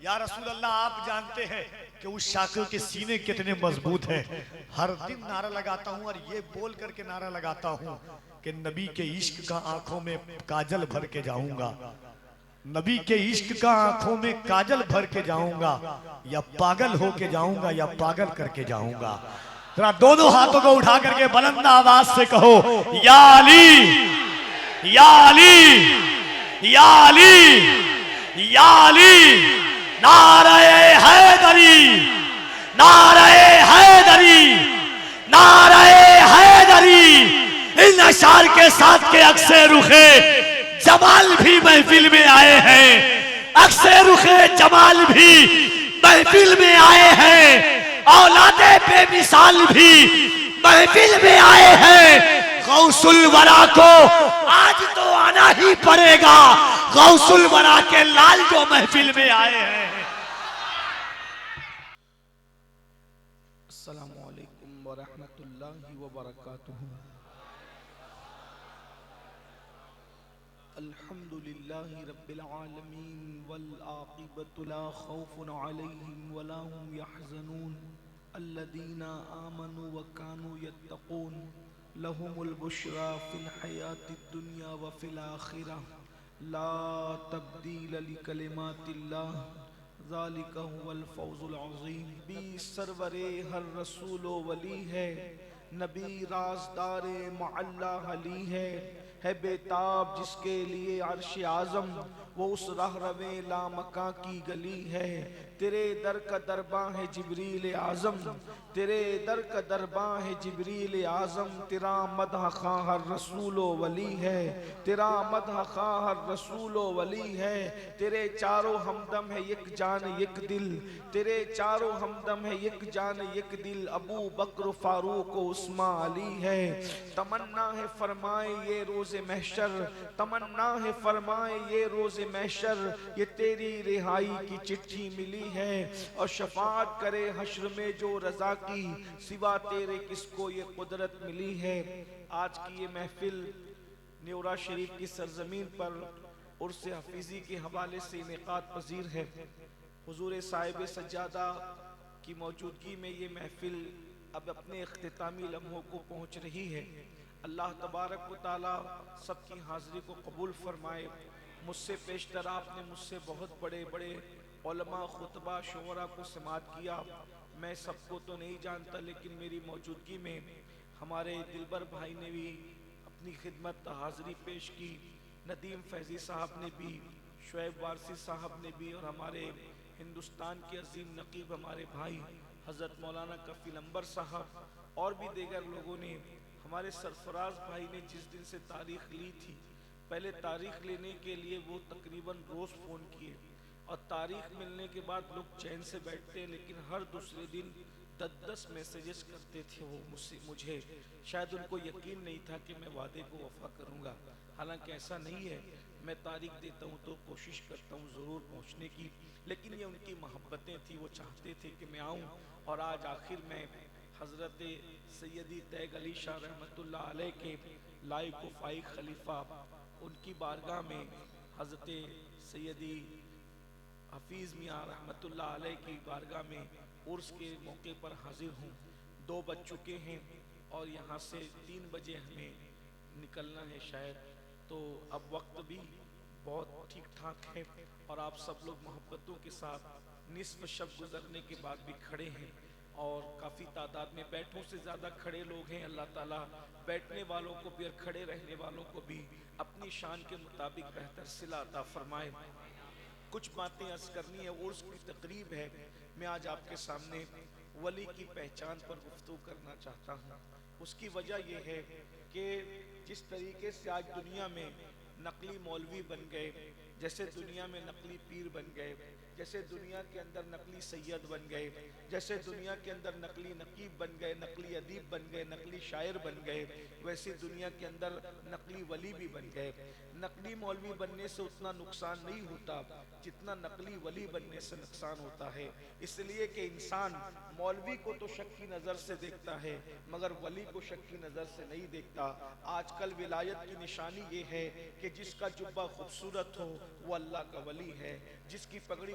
یا رسول اللہ آپ جانتے ہیں کہ اس شاکر کے سینے کتنے مضبوط ہیں. ہر دن نعرہ لگاتا ہوں اور یہ بول کر کے نعرہ لگاتا ہوں کہ نبی کے عشق کا آنکھوں میں کاجل بھر کے جاؤں گا, نبی کے عشق کا آنکھوں میں کاجل بھر کے جاؤں گا, یا پاگل ہو کے جاؤں گا یا پاگل کر کے جاؤں گا. ذرا دونوں ہاتھوں کو اٹھا کر کے بلند آواز سے کہو یا علی یا علی یا علی یا علی. نعرہ حیدری نعرہ حیدری نعرہ حیدری. ان اشعار کے ساتھ کے عکس رخ جمال بھی محفل میں آئے ہیں, عکس رخ جمال بھی محفل میں آئے ہیں, اولاد بے مثال بھی محفل میں آئے ہیں. غوث الورا کو آج تو آنا ہی پڑے گا, غوث الورا کے لال جو محفل میں آئے ہیں. السلام علیکم ورحمۃ اللہ وبرکاتہ. الحمد للہ رب العالمین والعاقبۃ لا خوف علیہم ولا هم يحزنون الذین آمنوا وكانوا يتقون لهم البشرى في الحیاة الدنیا وفي الآخرة لا تبدیل لکلمات اللہ ذالک هو الفوز العظیم. بھی سرور ہر رسول و ولی ہے, نبی رازدار معلّہ علی ہے بیتاب جس کے لیے عرش اعظم, وہ اس راہ روے لامکاں کی گلی ہے. تیرے در کا درباں ہے جبریل اعظم, تیرے در کا درباں ہے جبریل اعظم. تیرا مدح خواہ ہر رسول و ولی ہے, تیرا مدح خواہ ہر رسول و ولی ہے. تیرے چاروں ہمدم ہے یک جان یک دل, تیرے چاروں ہمدم ہے یک جان یک دل. ابو بکر فاروق و عثمان علی ہے. تمنا ہے فرمائے یہ روز محشر, تمنا ہے فرمائے یہ روز محشر, یہ تیری رہائی کی چٹھی ملی ہے. اور شفاعت کرے حشر میں جو رضا کی, سوا تیرے کس کو یہ قدرت ملی ہے. آج کی یہ محفل نیورا شریف کی سرزمین پر عرس حفیظی کے حوالے سے انعقاد پذیر ہے. حضور صاحب سجادہ کی موجودگی میں یہ محفل اب اپنے اختتامی لمحوں کو پہنچ رہی ہے. اللہ تبارک و تعالی سب کی حاضری کو قبول فرمائے. مجھ سے پیشتر آپ نے مجھ سے بہت بڑے بڑے علماء, خطبہ, شعراء کو سماعت کیا. میں سب کو تو نہیں جانتا, لیکن میری موجودگی میں ہمارے دلبر بھائی نے بھی اپنی خدمت حاضری پیش کی, ندیم فیضی صاحب نے بھی, شعیب وارثی صاحب نے بھی, اور ہمارے ہندوستان کے عظیم نقیب ہمارے بھائی حضرت مولانا کفیل انور صاحب, اور بھی دیگر لوگوں نے. ہمارے سرفراز بھائی نے جس دن سے تاریخ لی تھی, پہلے تاریخ لینے کے لیے وہ تقریباً روز فون کیے, اور تاریخ ملنے کے بعد لوگ چین سے بیٹھتے, لیکن ہر دوسرے دن 10 میسیجز کرتے تھے وہ مجھے. شاید ان کو یقین نہیں تھا کہ میں وعدے کو وفا کروں گا. حالانکہ ایسا نہیں ہے, میں تاریخ دیتا ہوں تو کوشش کرتا ہوں ضرور پہنچنے کی, لیکن یہ ان کی محبتیں تھیں, وہ چاہتے تھے کہ میں آؤں. اور آج آخر میں حضرت سیدی تیغ علی شاہ رحمۃ اللہ علیہ کے لائق و فائق خلیفہ, ان کی بارگاہ میں حضرت سیدی حفیظ میاں رحمۃ اللہ علیہ کی بارگاہ میں عرس کے موقع پر حاضر ہوں. 2 بج چکے ہیں اور یہاں سے 3 بجے ہمیں نکلنا ہے شاید, تو اب وقت بھی بہت ٹھیک ٹھاک ہے. اور آپ سب لوگ محبتوں کے ساتھ نصف شب گزرنے کے بعد بھی کھڑے ہیں, اور کافی تعداد میں, بیٹھوں سے زیادہ کھڑے لوگ ہیں. اللہ تعالیٰ بیٹھنے والوں کو بھی اور کھڑے رہنے والوں کو بھی اپنی شان کے مطابق بہتر صلہ عطا فرمائے. کچھ باتیں عرض کرنی ہے, عرس کی تقریب ہے. میں آج آپ کے سامنے ولی کی پہچان پر گفتگو کرنا چاہتا ہوں. اس کی وجہ یہ ہے کہ جس طریقے سے آج دنیا میں نقلی مولوی بن گئے, جیسے دنیا میں نقلی پیر بن گئے, جیسے دنیا کے اندر نقلی سید بن گئے, جیسے دنیا کے اندر نقلی نقیب بن گئے, نقلی ادیب بن گئے, نقلی شاعر بن گئے, ویسے دنیا کے اندر نقلی ولی بھی بن گئے. نقلی مولوی بننے سے اتنا نقصان نہیں ہوتا جتنا نقلی ولی بننے سے نقصان ہوتا ہے. اس لیے کہ انسان مولوی کو تو شک کی نظر سے دیکھتا ہے مگر ولی کو شک کی نظر سے نہیں دیکھتا. آج کل ولایت کی نشانی یہ ہے کہ جس کا جبہ خوبصورت ہو وہ اللہ کا ولی ہے, جس کی پگڑی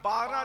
12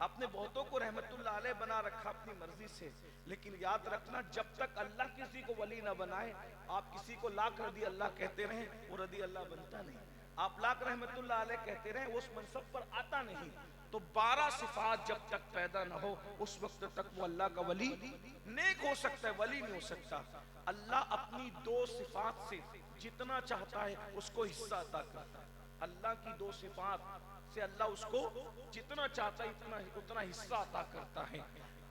آپ نے بہتوں کو رحمت اللہ علیہ بنا رکھا اپنی مرضی سے، لیکن یاد رکھنا جب تک اللہ کسی کو ولی نہ بنائے، آپ کسی کو لاکھ رضی اللہ کہتے رہیں وہ رضی اللہ بنتا نہیں، آپ لاکھ رحمت اللہ علیہ کہتے رہیں وہ اس منصب پر آتا نہیں۔ تو 12 صفات جب تک پیدا نہ ہو اس وقت تک وہ اللہ کا ولی نیک ہو سکتا ہے، ولی نہیں ہو سکتا۔ اللہ اپنی 2 صفات سے جتنا چاہتا ہے اس کو حصہ عطا کرتا ہے، اللہ کی 2 صفات سے اللہ اس کو جتنا چاہتا ہے اتنا حصہ عطا کرتا ہے۔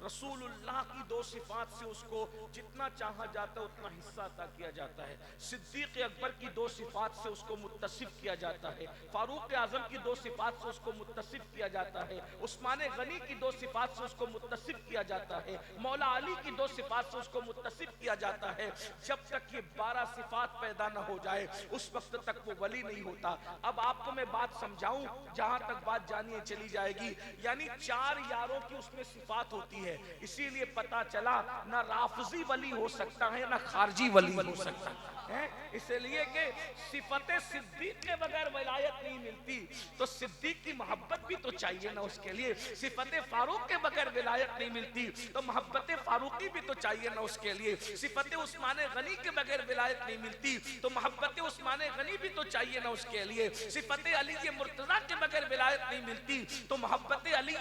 رسول اللہ کی 2 صفات سے اس کو جتنا چاہا جاتا ہے اتنا حصہ عطا کیا جاتا ہے۔ صدیق اکبر کی 2 صفات سے اس کو متصف کیا جاتا ہے، فاروق اعظم کی 2 صفات سے اس کو متصف کیا جاتا ہے، عثمان غنی کی 2 صفات سے اس کو متصف کیا جاتا ہے، مولا علی کی 2 صفات سے اس کو متصف کیا جاتا ہے۔ جب تک یہ 12 صفات پیدا نہ ہو جائے اس وقت تک وہ ولی نہیں ہوتا۔ اب آپ کو میں بات سمجھاؤں جہاں تک بات جانیے چلی جائے گی، یعنی 4 یاروں کی اس میں صفات ہوتی ہے، اسی لیے پتا چلا نہ رافضی ولی ہو سکتا ہے نہ خارجی ولی ہو سکتا ہے، اس لیے کہ صفت صدیق کے بغیر ولایت نہیں ملتی، تو صدیق کی محبت بھی تو چاہیے نا اس کے لیے، صفت فاروق کے بغیر ولایت نہیں ملتی تو محبت فاروقی بھی تو چاہیے نا اس کے لیے، صفت عثمان غنی کے بغیر ولایت نہیں ملتی تو محبت عثمان غنی بھی تو چاہیے نا اس کے لیے، صفت علی مرتضیٰ کے بغیر ولایت نہیں ملتی تو محبت علی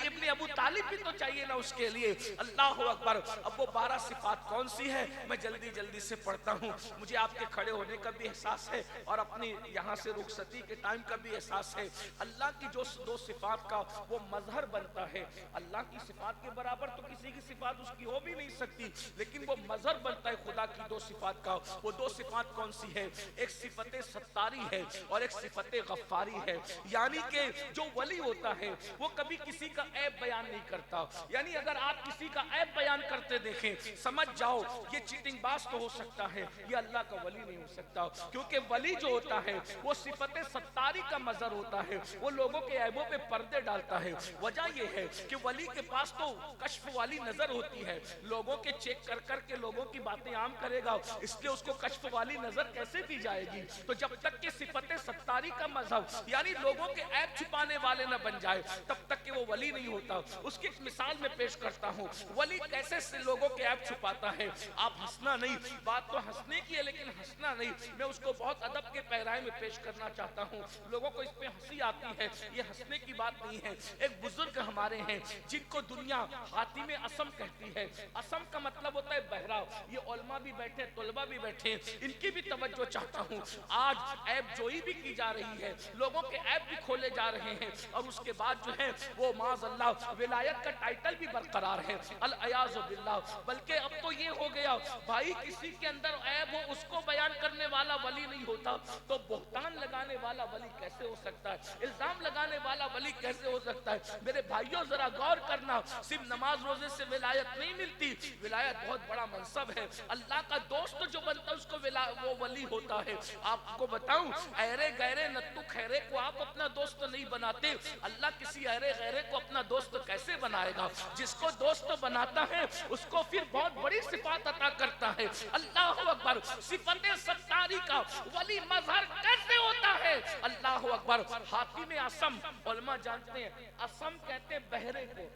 ابن ابو طالب بھی تو چاہیے نا اس کے لیے۔ اللہ اکبر۔ اب وہ 12 صفات کون سی ہے میں جلدی سے پڑھتا ہوں، مجھے آپ کے کھڑے ہونے کا بھی احساس ہے اور اپنی یہاں سے رخصتی کے ٹائم کا بھی احساس ہے۔ اللہ کی جو 2 صفات کا وہ مظہر بنتا ہے، اللہ کی صفات کے برابر تو کسی کی صفات اس کی ہو بھی نہیں سکتی، لیکن وہ مظہر بنتا ہے خدا کی 2 صفات کا۔ وہ 2 صفات کون سی ہے؟ ایک صفت ستاری ہے اور ایک صفت غفاری ہے، یعنی کہ جو ولی ہوتا ہے وہ کبھی کسی کا عیب بیان نہیں کرتا، یعنی اگر آپ کسی کا عیب بیان کرتے دیکھیں سمجھ جاؤ یہ چیٹنگ باز تو ہو سکتا ہے، یہ اللہ کا ولی نہیں ہو سکتا، کیونکہ ولی جو ہوتا ہے وہ صفت ستاری کا مظہر ہوتا ہے، وہ لوگوں کے عیبوں پہ پردے ڈالتا ہے۔ وجہ یہ ہے کہ ولی کے پاس تو کشف والی نظر ہوتی ہے، لوگوں کے چیک کر کے لوگوں کی باتیں عام کرے گا، اس لیے اس کو کشف والی نظر کیسے دی جائے گی؟ تو جب تک کہ صفت ستاری کا مذہب یعنی لوگوں کے عیب چھپانے والے نہ بن جائے تب تک کہ وہ ولی نہیں ہوتا۔ اس کی ایک مثال میں پیش کرتا ہوں، ولی کیسے سے لوگوں کے عیب چھپاتا ہے۔ آپ ہنسنا نہیں، بات تو ہنسنے کی ہے لیکن ہنسنا نہیں، میں اس کو بہت ادب کے پیرائے میں پیش کرنا چاہتا ہوں، لوگوں کو اس پہ ہنسی آتی ہے، یہ ہنسنے کی بات نہیں ہے۔ ایک بزرگ ہمارے ہیں جن کو دنیا حاتم اسم کہتی ہے، اسم کا مطلب ہوتا ہے بہرا، یہ علماء بھی بیٹھے طلباء بھی بیٹھے، ان کی بھی توجہ چاہتا ہوں۔ آج عیب جوئی بھی کی جا رہی ہے، لوگوں کے عیب بھی کھولے جا رہے ہیں، اور اس کے بعد جو ہے وہ معاذ اللہ ولایت کا ٹائٹل بھی برقرار ہے، العیاذ باللہ۔ بلکہ اب تو یہ ہو گیا بھائی کسی کے اندر عیب ہو اس کو بیان کرنے والا ولی نہیں ہوتا تو بہتان لگانے والا ولی کیسے ہو سکتا ہے، الزام لگانے والا ولی کیسے ہو سکتا ہے؟ میرے بھائیوں ذرا غور کرنا، صرف نماز روزے سے ولایت نہیں ملتی، ولایت بہت بڑا منصب ہے، اللہ کا دوست جو بنتا ہے اس کو وہ ولی ہوتا ہے۔ آپ کو بتاؤں ایرے غیرے نتو خیرے کو آپ اپنا دوست نہیں بناتے، اللہ کسی ایرے غیرے کو اپنا دوست کیسے بنائے گا؟ جس کو دوست بناتا ہے اس کو پھر بہت بڑی صفات عطا کرتا ہے۔ اللہ اکبر۔ صفت ستاری کا ولی مظہر کیسے ہوتا ہے؟ اللہ اکبر۔ حاتم اسم، علماء جانتے ہیں اسم کہتے ہیں بہرے کو،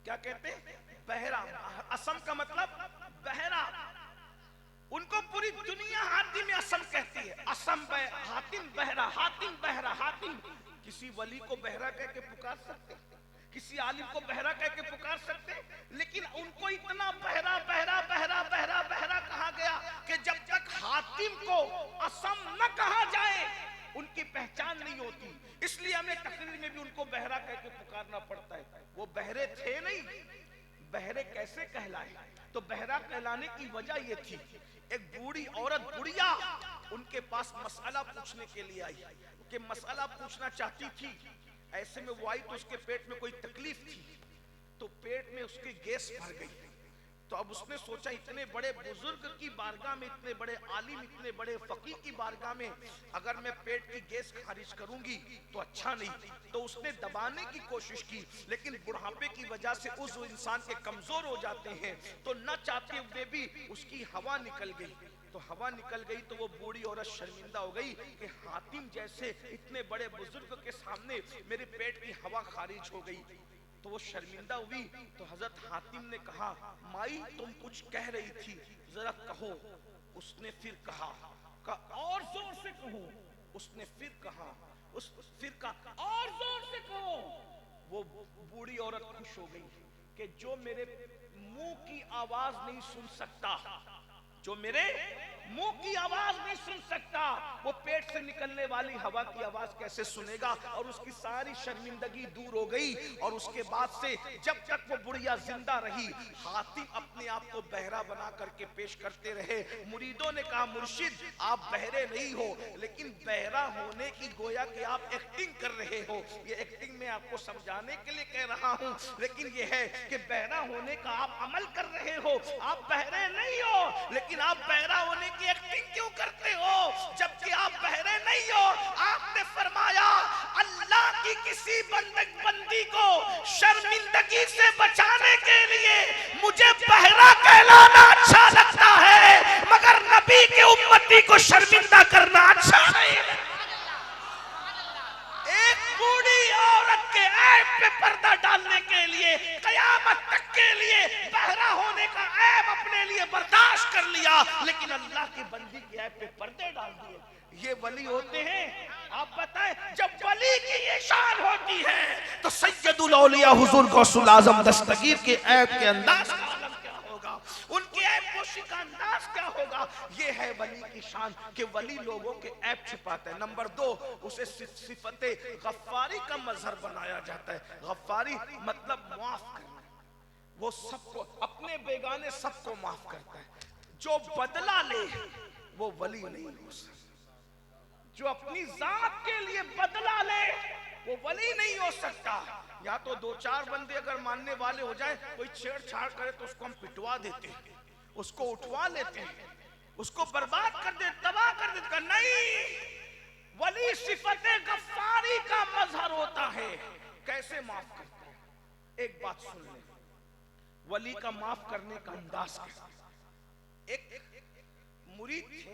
کیا کہتے ہیں؟ بہرا۔ اسم کا مطلب بہرا، ان کو پوری دنیا حاتم اسم کہتی ہے، اسم حاتم بہرا، حاتم بہرا، حاتم۔ کسی ولی کو بہرا کہہ کے پکار سکتے، کسی عالم کو بہرا کہہ کے پکار سکتے، لیکن ان کو اتنا بہرا بہرا بہرا بہرا بہرا کہا گیا کہ جب تک حاتم کو اسم نہ کہا جائے ان کی پہچان نہیں ہوتی، اس لیے ہمیں تقریر میں بھی ان کو بہرا کہہ کے پکارنا پڑتا ہے۔ وہ بہرے تھے نہیں، بہرے کیسے کہلائے؟ تو بہرا کہلانے کی وجہ یہ تھی، ایک بوڑھی عورت بڑھیا ان کے پاس مسئلہ پوچھنے کے لیے آئی کہ مسئلہ پوچھنا چاہتی تھی، ایسے میں وہ آئی تو اس کے پیٹ میں کوئی تکلیف تھی، تو پیٹ میں اس کی گیس بھر گئی، تو اب اس نے سوچا اتنے بڑے بزرگ کی بارگاہ میں، اتنے بڑے عالم، اتنے بڑے فقیہ کی بارگاہ میں اگر میں پیٹ کی گیس خارج کروں گی تو اچھا نہیں، تو اس نے دبانے کی کوشش کی، لیکن بڑھاپے کی وجہ سے عضو انسان کے کمزور ہو جاتے ہیں، تو نہ چاہتے ہوئے بھی اس کی ہوا نکل گئی، تو ہوا نکل گئی تو وہ بوڑھی عورت شرمندہ ہو گئی کہ حاتم جیسے اتنے بڑے بزرگ کے سامنے میرے پیٹ کی ہوا خارج ہو گئی، تو وہ شرمندہ ہوئی۔ تو حضرت حاتم نے کہا مائی تم کچھ کہہ رہی تھی ذرا کہو۔ اس نے پھر کہا اور زور سے کہو، اس نے پھر کہا اور زور سے کہو۔ وہ بوڑھی عورت خوش ہو گئی کہ جو میرے منہ کی آواز نہیں سن سکتا، جو میرے منہ کی آواز نہیں سن سکتا، وہ پیٹ سے نکلنے والی ہوا کی آواز کیسے سنے گا؟ اور اس کی ساری شرمندگی دور ہو گئی۔ اور اس کے بعد سے جب تک وہ بڑھیا زندہ رہی، حاتم اپنے آپ کو بہرا بنا کر کے پیش کرتے رہے۔ مریدوں نے کہا مرشد آپ بہرے نہیں ہو، لیکن بہرا ہونے کی گویا کہ آپ ایکٹنگ کر رہے ہو۔ یہ ایکٹنگ میں آپ کو سمجھانے کے لیے کہہ رہا ہوں، لیکن یہ ہے کہ بہرا ہونے کا آپ عمل کر رہے ہو، آپ بہرے نہیں ہو، لیکن آپ بہرا ہونے کی ایکٹنگ کیوں کرتے ہو جبکہ آپ بہرے نہیں ہو؟ آپ نے فرمایا اللہ کی کسی بندی کو شرمندگی سے بچانے کے لیے مجھے بہرا کہلانا اچھا لگتا ہے، مگر نبی کے امتی کو شرمندہ کرنا اچھا نہیں ہے۔ ایک بوڑھی عورت کے عیب پہ پردہ ڈالنے کے لیے قیامت تک کے لیے بہرا ہونے کا عیب اپنے لیے برداشت کر لیا، لیکن اللہ کی بندی کے عیب پہ پردے ڈال دیے۔ یہ ولی ہوتے ہیں؟ آپ بتائیں جب ولی کی یہ شان ہوتی ہے تو سید الاولیاء حضور غوث الاعظم دستگیر کے عیب کے انداز کا عالم کیا ہوگا، ان کے عیب پوشی کا انداز کیا ہوگا؟ یہ ہے ولی کی شان کہ ولی لوگوں کے عیب چھپاتا ہے۔ نمبر دو، اسے صفت غفاری کا مظہر بنایا جاتا ہے۔ غفاری مطلب معاف کرنا، وہ سب کو اپنے بیگانے سب کو معاف کرتا ہے۔ جو بدلہ لے وہ ولی نہیں ہو سکتا، جو اپنی ذات کے لیے بدلہ لے وہ ولی نہیں ہو سکتا۔ یا تو دو چار بندے اگر ماننے والے ہو جائیں، کوئی چھیڑ چھاڑ کرے تو اس کو ہم پٹوا دیتے ہیں، اس کو اٹھوا لیتے ہیں، اس کو برباد کر دیتے، تباہ کر دیتے۔ نہیں، ولی صفت غفاری کا مظہر ہوتا ہے۔ کیسے معاف کرتا ہے؟ ایک بات سن لیں، ولی کا معاف کرنے کا انداز کیا؟ ایک مرید تھے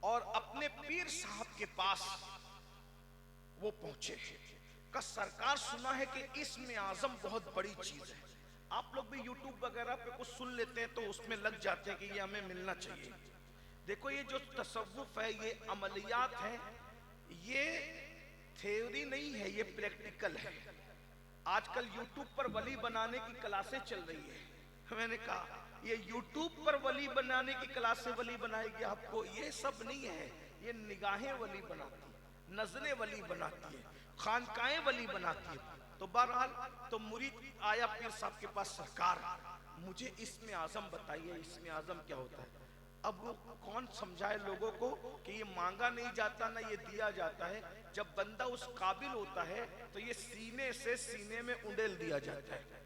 اور اپنے پیر صاحب کے پاس وہ پہنچے کہ سرکار سنا ہے کہ اسم اعظم بہت بڑی چیز ہے۔ آپ لوگ بھی یوٹیوب وغیرہ پہ کچھ سن لیتے ہیں تو اس میں لگ جاتے ہیں کہ یہ ہمیں ملنا چاہیے۔ دیکھو یہ جو تصوف ہے، یہ عملیات ہیں، یہ تھیوری نہیں ہے، یہ پریکٹیکل ہے۔ آج کل یوٹیوب پر ولی بنانے کی کلاسیں چل رہی ہے۔ میں نے کہا یہ یوٹیوب پر ولی بنانے کی کلاسیں ولی بنائے گی آپ کو، یہ سب نہیں ہے۔ یہ نگاہیں ولی بناتی ہیں، نظریں ولی بناتی ہیں، خانقاہیں ولی بناتی ہیں۔ تو بہرحال تو مرید آیا پیر صاحب کے پاس، سرکار مجھے اسم اعظم بتائیے، اسم اعظم کیا ہوتا ہے؟ اب وہ کون سمجھائے لوگوں کو کہ یہ مانگا نہیں جاتا نہ یہ دیا جاتا ہے۔ جب بندہ اس قابل ہوتا ہے تو یہ سینے سے سینے میں انڈیل دیا جاتا ہے۔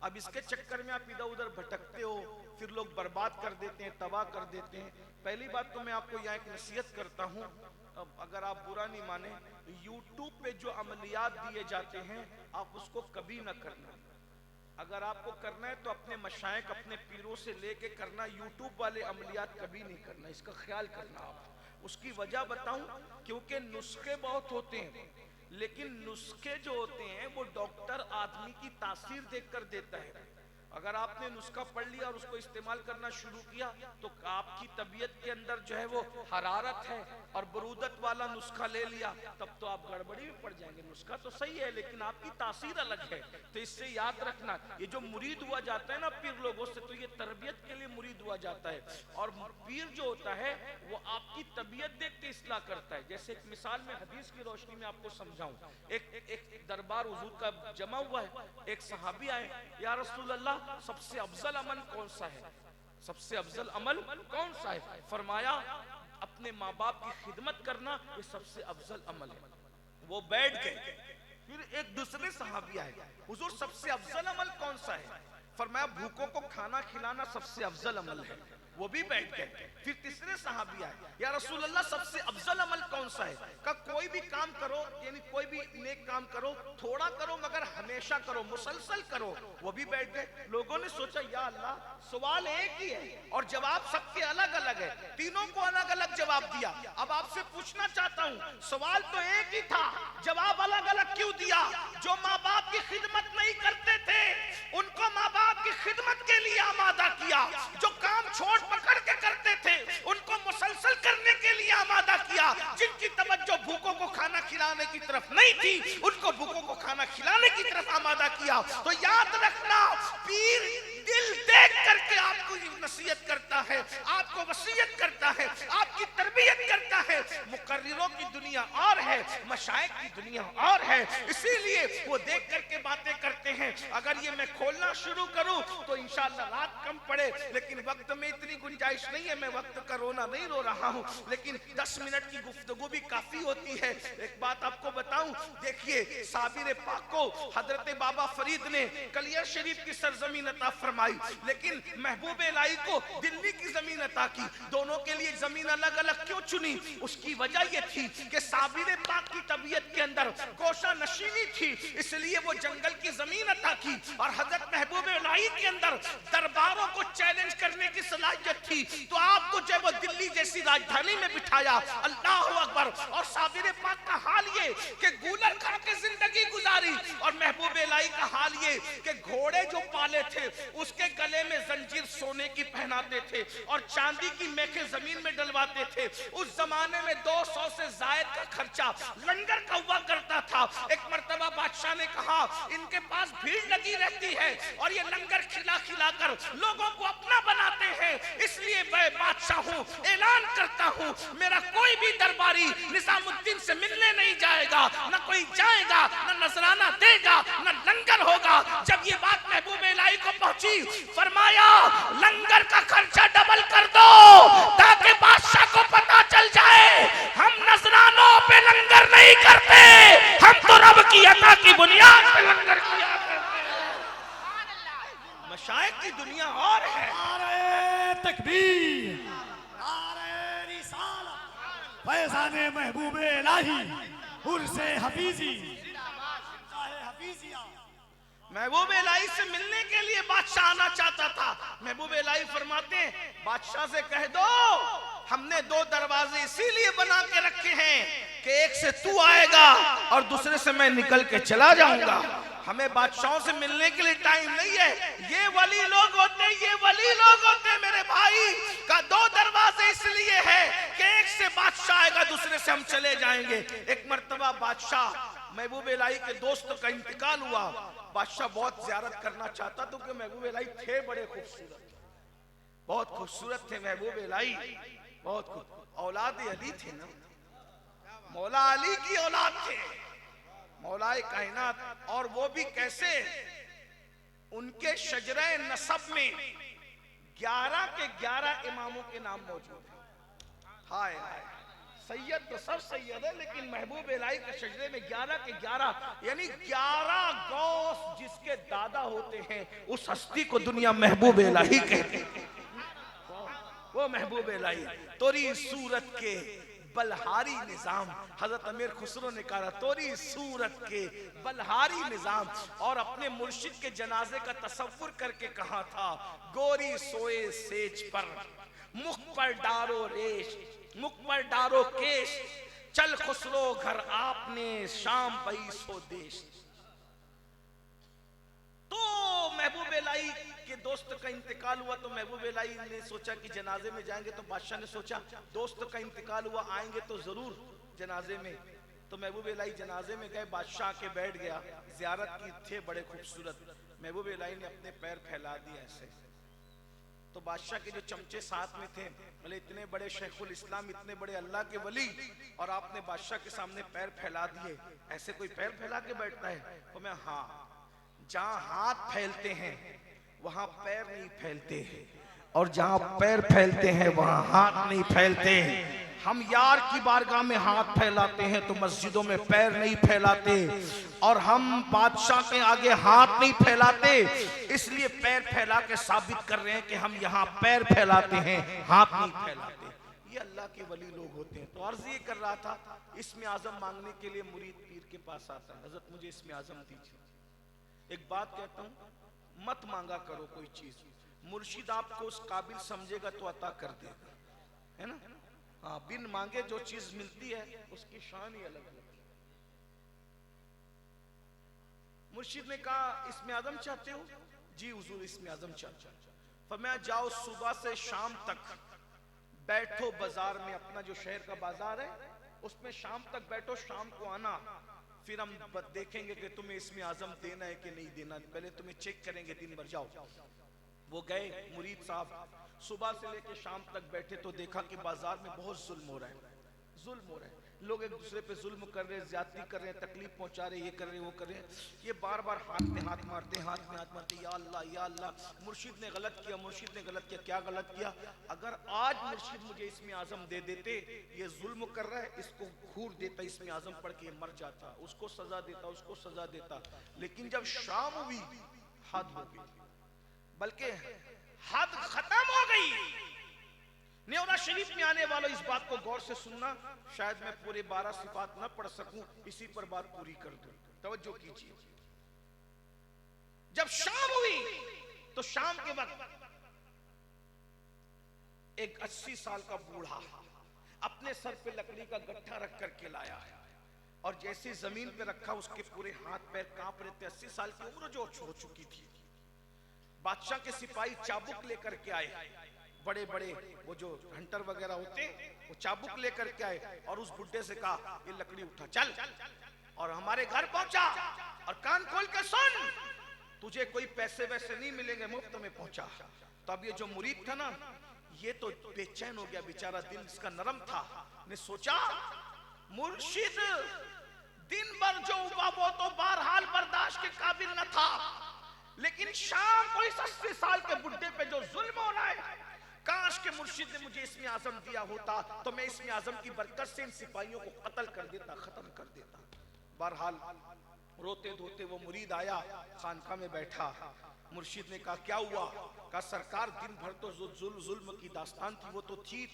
اب اس کے چکر میں آپ ادھر ادھر بھٹکتے ہو، پھر لوگ برباد کر دیتے ہیں، تباہ کر دیتے ہیں۔ پہلی بات تو میں آپ کو یہاں ایک نصیحت کرتا ہوں، اگر آپ برا نہیں مانیں، یوٹیوب پہ جو عملیات دیے جاتے ہیں آپ اس کو کبھی نہ کرنا۔ اگر آپ کو کرنا ہے تو اپنے مشائخ، اپنے پیروں سے لے کے کرنا، یوٹیوب والے عملیات کبھی نہیں کرنا، اس کا خیال کرنا۔ آپ اس کی وجہ بتاؤں، کیونکہ نسخے بہت ہوتے ہیں، لیکن نسخے جو ہوتے ہیں وہ ڈاکٹر آدمی کی تاثیر دیکھ کر دیتا ہے۔ اگر آپ نے نسخہ پڑھ لیا اور اس کو استعمال کرنا شروع کیا تو آپ کی طبیعت کے اندر جو ہے وہ حرارت ہے اور برودت والا نسخہ لے لیا، تب تو آپ گڑبڑی میں پڑ جائیں گے۔ نسخہ تو صحیح ہے لیکن آپ کی تاثیر الگ ہے۔ تو اس سے یاد رکھنا، یہ جو مرید ہوا جاتا ہے نا پیر لوگوں سے، تو یہ تربیت کے لیے مرید ہوا جاتا ہے، اور پیر جو ہوتا ہے وہ آپ کی طبیعت دیکھ کے اصلاح کرتا ہے۔ جیسے ایک مثال میں حدیث کی روشنی میں آپ کو سمجھاؤں، ایک دربار حضور کا جمع ہوا ہے، ایک صحابی آئے، یا رسول اللہ سب سے افضل عمل کون سا ہے؟ سب سے افضل عمل کون سا ہے؟ فرمایا اپنے ماں باپ کی خدمت کرنا، یہ سب سے افضل عمل ہے۔ وہ بیٹھ گئے، پھر ایک دوسرے صحابی آئے، حضور سب سے افضل عمل کون سا ہے؟ فرمایا بھوکوں کو کھانا کھلانا سب سے افضل عمل ہے، وہ بھی بیٹھ گئے۔ پھر تیسرے صحابی آئے، یا رسول اللہ سب سے افضل عمل کون سا ہے؟ کہ کوئی بھی کام کرو، یعنی کوئی بھی نیک کام کرو، تھوڑا کرو مگر ہمیشہ کرو، مسلسل کرو، وہ بھی بیٹھ گئے۔ لوگوں نے سوچا یا اللہ سوال ایک ہی ہے اور جواب سب کے الگ الگ ہے، تینوں کو الگ الگ جواب دیا۔ اب آپ سے پوچھنا چاہتا ہوں، سوال تو ایک ہی تھا، جواب الگ الگ کیوں دیا؟ جو ماں باپ کی خدمت نہیں کرتے تھے ان کو ماں باپ کی خدمت کے لیے آمادہ کیا، جو کام چھوڑ پکڑ کے کرتے تھے ان کو مسلسل کرنے کے لیے آمادہ کیا، جن کی توجہ بھوکوں کو کھانا کھلانے کی طرف نہیں تھی ان کو بھوکوں کو کھانا کھلانے کی طرف آمادہ کیا۔ تو یاد رکھنا، پیر دل دیکھ کر کے آپ کو نصیحت کرتا ہے، آپ کو وصیت کرتا ہے، آپ کی تربیت کرتا ہے۔ مقرروں کی دنیا اور ہے، مشائخ کی دنیا اور ہے، اسی لیے وہ دیکھ کر کے باتیں کرتے ہیں۔ اگر یہ میں کھولنا شروع کروں تو انشاءاللہ رات کم پڑے، لیکن وقت میں اتنی گنجائش نہیں ہے، میں وقت کا رونا نہیں رو رہا ہوں، لیکن 10 منٹ کی گفتگو بھی کافی ہوتی ہے۔ ایک بات آپ کو بتاؤں، دیکھیے صابر پاک کو حضرت بابا فرید نے کلیر شریف کی سرزمین عطا فرمائی، لیکن محبوب الہی کو دلی کی زمین عطا کی۔ دونوں کے لیے زمین الگ الگ کیوں چنی؟ اس کی وجہ یہ تھی کہ صابر پاک کی طبیعت کے اندر گوشہ نشینی تھی، اس لیے وہ جنگل کی زمین عطا کی، اور حضرت محبوب الہی کے اندر درباروں کو چیلنج کرنے کی صلاحیت تھی، تو آپ کو جو وہ دلی جیسی راجدھانی میں بٹھایا۔ اللہ اکبر! اور صابر پاک کا حال یہ کہ گولر کھا کے زندگی گزاری، اور محبوب الہی کا حال یہ کہ گھوڑے جو پالے تھے اس کے گلے میں زنجیر سونے کی پہناتے تھے اور چاندی کی میخیں زمین میں ڈلواتے تھے۔ اس زمانے میں 200 سے زائد کا خرچہ لنگر کا ہوا کرتا تھا۔ ایک مرتبہ بادشاہ نے کہا ان کے پاس بھیڑ لگی رہتی ہے اور یہ لنگر کھلا کھلا کر لوگوں کو اپنا بناتے ہیں، اس لیے میں بادشاہ ہوں، اعلان کرتا ہوں میرا کوئی بھی درباری نظام الدین سے ملنے نہیں جائے گا، نہ کوئی جائے گا، نہ نذرانہ دے گا، نہ لنگر ہوگا۔ جب یہ بات محبوب الہی کو پہنچی، فرمایا لنگر کا خرچہ ڈبل کر دو تاکہ بادشاہ کو پتا چل جائے ہم نذرانوں پہ لنگر نہیں کرتے، ہم تو رب کی عطا کی بنیاد پہ لنگر کیا کرتے ہیں۔ مشائخ کی دنیا اور ہے۔ نعرہ تکبیر، نعرہ رسالت، فیضان محبوب الہی، عرس حفیظی، محبوب الہی سے ملنے کے لیے بادشاہ آنا چاہتا تھا۔ محبوب الہی فرماتے ہیں بادشاہ سے کہہ دو ہم نے 2 دروازے اسی لیے بنا کے رکھے ہیں کہ ایک سے تو آئے گا اور دوسرے سے میں نکل کے چلا جاؤں گا۔ ہمیں بادشاہوں سے ملنے کے لیے ٹائم نہیں ہے، یہ ولی لوگ ہوتے، یہ ولی لوگ ہوتے میرے بھائی کا 2 دروازے اس لیے ہے کہ ایک سے بادشاہ آئے گا دوسرے سے ہم چلے جائیں گے۔ ایک مرتبہ بادشاہ محبوب الہی کے دوست کا انتقال ہوا، بادشاہ بہت زیارت کرنا چاہتا تو کہ محبوب الہی تھے بڑے خوبصورت، بہت خوبصورت تھے محبوب الہی، بہت اولاد علی تھے نا، مولا علی کی اولاد تھے، مولا کائنات۔ اور وہ بھی کیسے؟ ان کے شجرہ نسب میں 11 کے 11 اماموں کے نام موجود ہیں۔ ہائے ہائے، سید تو سب سید ہے، لیکن محبوب الہی کے شجرے میں 11 کے 11 یعنی 11 غوث جس کے دادا ہوتے ہیں، اس ہستی کو دنیا محبوب الہی کہتے ہیں۔ وہ محبوب الہی توری صورت کے بلہاری نظام، حضرت امیر خسرو نے کہا توری صورت کے بلہاری نظام، اور اپنے مرشد کے جنازے کا تصور کر کے کہا تھا گوری سوئے سیج پر مخ پر ڈارو ریش، مخ پر ڈارو کیش، چل خسرو گھر آپ نے شام پئی سو دیش۔ تو محبوب الہی کے دوست کا انتقال ہوا تو محبوب الہی نے سوچا کہ جنازے میں جائیں گے، تو بادشاہ نے سوچا دوست کا انتقال ہوا آئیں گے تو ضرور جنازے میں، تو محبوب الہی جنازے میں گئے، بادشاہ کے بیٹھ گیا، زیارت کی تھے بڑے خوبصورت، محبوب الہی نے اپنے پیر پھیلا دیے ایسے، تو بادشاہ کے جو چمچے ساتھ میں تھے بلے اتنے بڑے شیخ الاسلام، اتنے بڑے اللہ کے ولی، اور آپ نے بادشاہ کے سامنے پیر پھیلا دیے، ایسے کوئی پیر پھیلا کے بیٹھتا ہے؟ تو میں ہاں، جہاں ہاتھ پھیلتے ہیں وہاں پیر نہیں پھیلتے، اور جہاں پیر پھیلتے ہیں وہاں ہاتھ نہیں پھیلتے۔ ہم یار کی بارگاہ میں ہاتھ پھیلاتے ہیں تو مسجدوں میں پیر نہیں پھیلاتے، اور ہم بادشاہ کے آگے ہاتھ نہیں پھیلاتے، اس لیے پیر پھیلا کے ثابت کر رہے ہیں کہ ہم یہاں پیر پھیلاتے ہیں، ہاتھ نہیں پھیلاتے۔ یہ اللہ کے ولی لوگ ہوتے ہیں۔ تو عرض یہ کر رہا تھا، اسم اعظم مانگنے کے لیے مرید پیر کے پاس آتا ہے، حضرت مجھے اسم اعظم دیجیے۔ ایک بات کہتا ہوں، مت مانگا کرو کوئی چیز، مرشد آپ کو اس قابل سمجھے گا تو عطا کر دے گا، ہے نا؟ ہاں، بن مانگے جو چیز ملتی ہے اس کی شان ہی الگ ہے۔ مرشد نے کہا اسم اعظم چاہتے ہو؟ جی حضور اسم اعظم چاہتا ہوں۔ فرمایا جاؤ صبح سے شام تک بیٹھو بازار میں، اپنا جو شہر کا بازار ہے اس میں شام تک بیٹھو، شام کو آنا، پھر ہم دیکھیں گے کہ تمہیں اسم اعظم دینا ہے کہ نہیں دینا، پہلے تمہیں چیک کریں گے دن بھر۔ جاؤ۔ وہ گئے، مرید صاحب صبح سے لے کے شام تک بیٹھے تو دیکھا کہ بازار میں بہت ظلم ہو رہا ہے، ظلم ہو رہا ہے، لوگ ایک دوسرے پہ ظلم کر رہے ہیں، زیادتی کر رہے ہیں، تکلیف پہنچا رہے ہیں، یہ کر رہے ہیں، وہ کر رہے ہیں، یہ بار بار ہاتھ میں ہاتھ مارتے ہیں، ہاتھ میں ہاتھ مارتے ہیں، یا اللہ یا اللہ، مرشد نے غلط کیا، مرشد نے غلط کیا۔ کیا غلط کیا؟ اگر آج مرشد مجھے اسم اعظم دے دیتے، یہ ظلم کر رہا ہے، اس کو گھور دیتا، اسم اعظم پڑھ کے یہ مر جاتا، اس کو سزا دیتا، اس کو سزا دیتا۔ لیکن جب شام ہوئی حد ہو گئی، بلکہ حد ختم ہو گئی۔ نیورہ شریف میں آنے والوں اس بات کو غور سے سننا، شاید میں پورے 12 صفات نہ پڑھ سکوں، اسی پر بات پوری کر دوں، توجہ کیجیے۔ جب شام ہوئی تو شام کے وقت ایک 80 سال کا بوڑھا اپنے سر پہ لکڑی کا گٹھا رکھ کر کے لایا، اور جیسے زمین پہ رکھا اس کے پورے ہاتھ پیر کانپ رہے تھے، 80 سال کی عمر جو ہو چکی تھی۔ بادشاہ کے سپاہی چابک لے کر کے آئے، بڑے بڑے وہ جو ہنٹر وغیرہ ہوتے وہ چابک لے کر کے آئے، اور اس بڈھے سے کہا یہ لکڑی اٹھا چل، اور ہمارے گھر پہنچا، اور کان کھول کے سن، تجھے کوئی پیسے ویسے نہیں ملیں گے، مفت میں پہنچا۔ تو اب یہ جو مرید تھا نا، یہ تو بے چین ہو گیا بیچارہ، دل اس کا نرم تھا، نے سوچا مرشد دن بھر جو ہوا وہ تو بہرحال برداشت کے قابل نہ تھا، لیکن شام کو اس 80 سال کے بڈھے پہ جو ظلم ہو رہا ہے، کاش کہ مرشد نے مجھے اسم اعظم دیا ہوتا تو میں اسم اعظم کی برکت سے ان سپاہیوں کو قتل کر دیتا، ختم کر دیتا۔ بہرحال روتے دھوتے وہ مرید آیا، خانقاہ میں بیٹھا، مرشد نے کہا کیا ہوا؟ کہا سرکار دن بھر تو ظلم کی داستان تھی، وہ تو تھی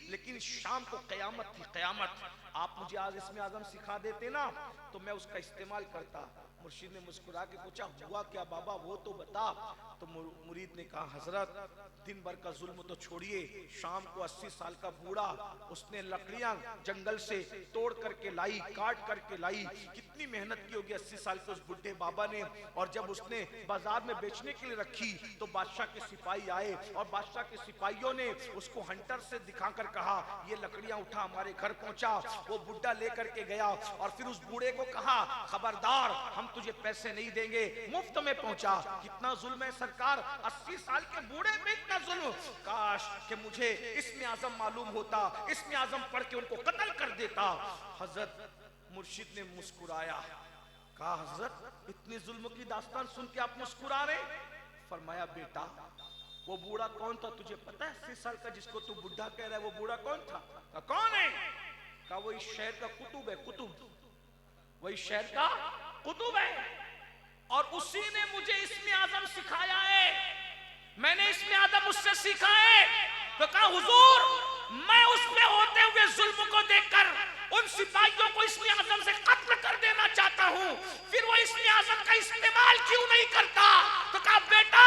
لیکن شام کو قیامت تھی، قیامت، آپ مجھے آج اسم اعظم سکھا دیتے نا تو میں اس کا استعمال کرتا۔ مرشد نے مسکرا کے پوچھا ہوا کیا بابا، وہ تو بتا۔ تو مرید نے کہا حضرت دن بھر کا ظلم تو چھوڑیے، شام کو 80 سال کا بوڑھا اس نے لکڑیاں جنگل سے توڑ کر کے لائی، کاٹ کر کے لائی، کتنی محنت کی ہوگی 80 سال کے اس بڈھے بابا نے، اور جب اس نے بازار میں بیچنے کے لیے رکھی تو بادشاہ کے سپاہی آئے، اور بادشاہ کے سپاہیوں نے اس کو ہنٹر سے دکھا کر کہا یہ لکڑیاں اٹھا، ہمارے گھر پہنچا۔ وہ بڈھا لے کر کے گیا، اور پھر اس بوڑھے کو کہا خبردار ہم تجھے پیسے نہیں دیں گے، مفت میں پہنچا۔ کتنا ظلم ہے سرکار، 80 سال کے بوڑھے پہ اتنا ظلم، کاش کہ مجھے اسم اعظم معلوم ہوتا، اسم اعظم پڑھ کے ان کو قتل کر دیتا۔ حضرت مرشد نے مسکرایا، کہا حضرت اتنی ظلم کی داستان سن کے آپ مسکرا رہے؟ فرمایا بیٹا وہ بوڑھا کون تھا تجھے پتہ ہے؟ 80 سال کا جس کو تو بڈھا کہہ رہا ہے وہ بوڑھا کون تھا؟ کہا کون ہے؟ کہا وہ اس شہر کا قطب ہے، قطب، وہ اس شہر کا قطب ہے، اور اسی نے مجھے اسم اعظم سکھایا ہے، میں نے اسم اعظم اس سے سیکھا ہے۔ تو کہا حضور میں اس پہ ہوتے ہوئے ظلم کو دیکھ کر ان سپاہیوں کو اسم اعظم سے قتل کر دینا چاہتا ہوں، پھر وہ اسم اعظم کا استعمال کیوں نہیں کرتا؟ تو کہا بیٹا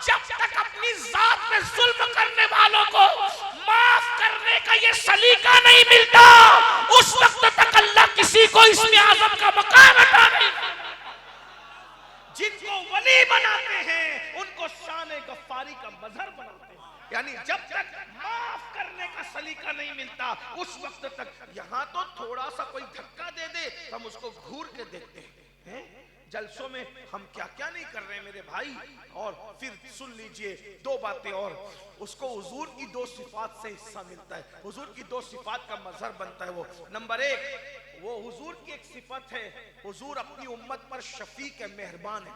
جب تک اپنی ذات میں ظلم کرنے والوں کو معاف کرنے کا یہ سلیقہ نہیں ملتا، اس وقت تک اللہ کسی کو اسم اعظم کا مقام عطا نہیں۔ جن کو ولی بناتے ہیں ان کو شان غفاری کا مظہر بناتے ہیں، یعنی جب تک معاف کرنے کا سلیقہ نہیں ملتا اس وقت تک۔ یہاں تو تھوڑا سا کوئی دھکا دے دے ہم اس کو گھور کے دیکھتے ہیں، جلسوں میں ہم کیا کیا نہیں کر رہے میرے بھائی۔ اور پھر سن لیجئے دو باتیں اور، اس کو حضور کی 2 صفات سے حصہ ملتا ہے، حضور کی 2 صفات کا مظہر بنتا ہے۔ وہ نمبر 1 وہ حضور کی ایک صفت ہے، حضور اپنی امت پر شفیق ہے، مہربان ہے،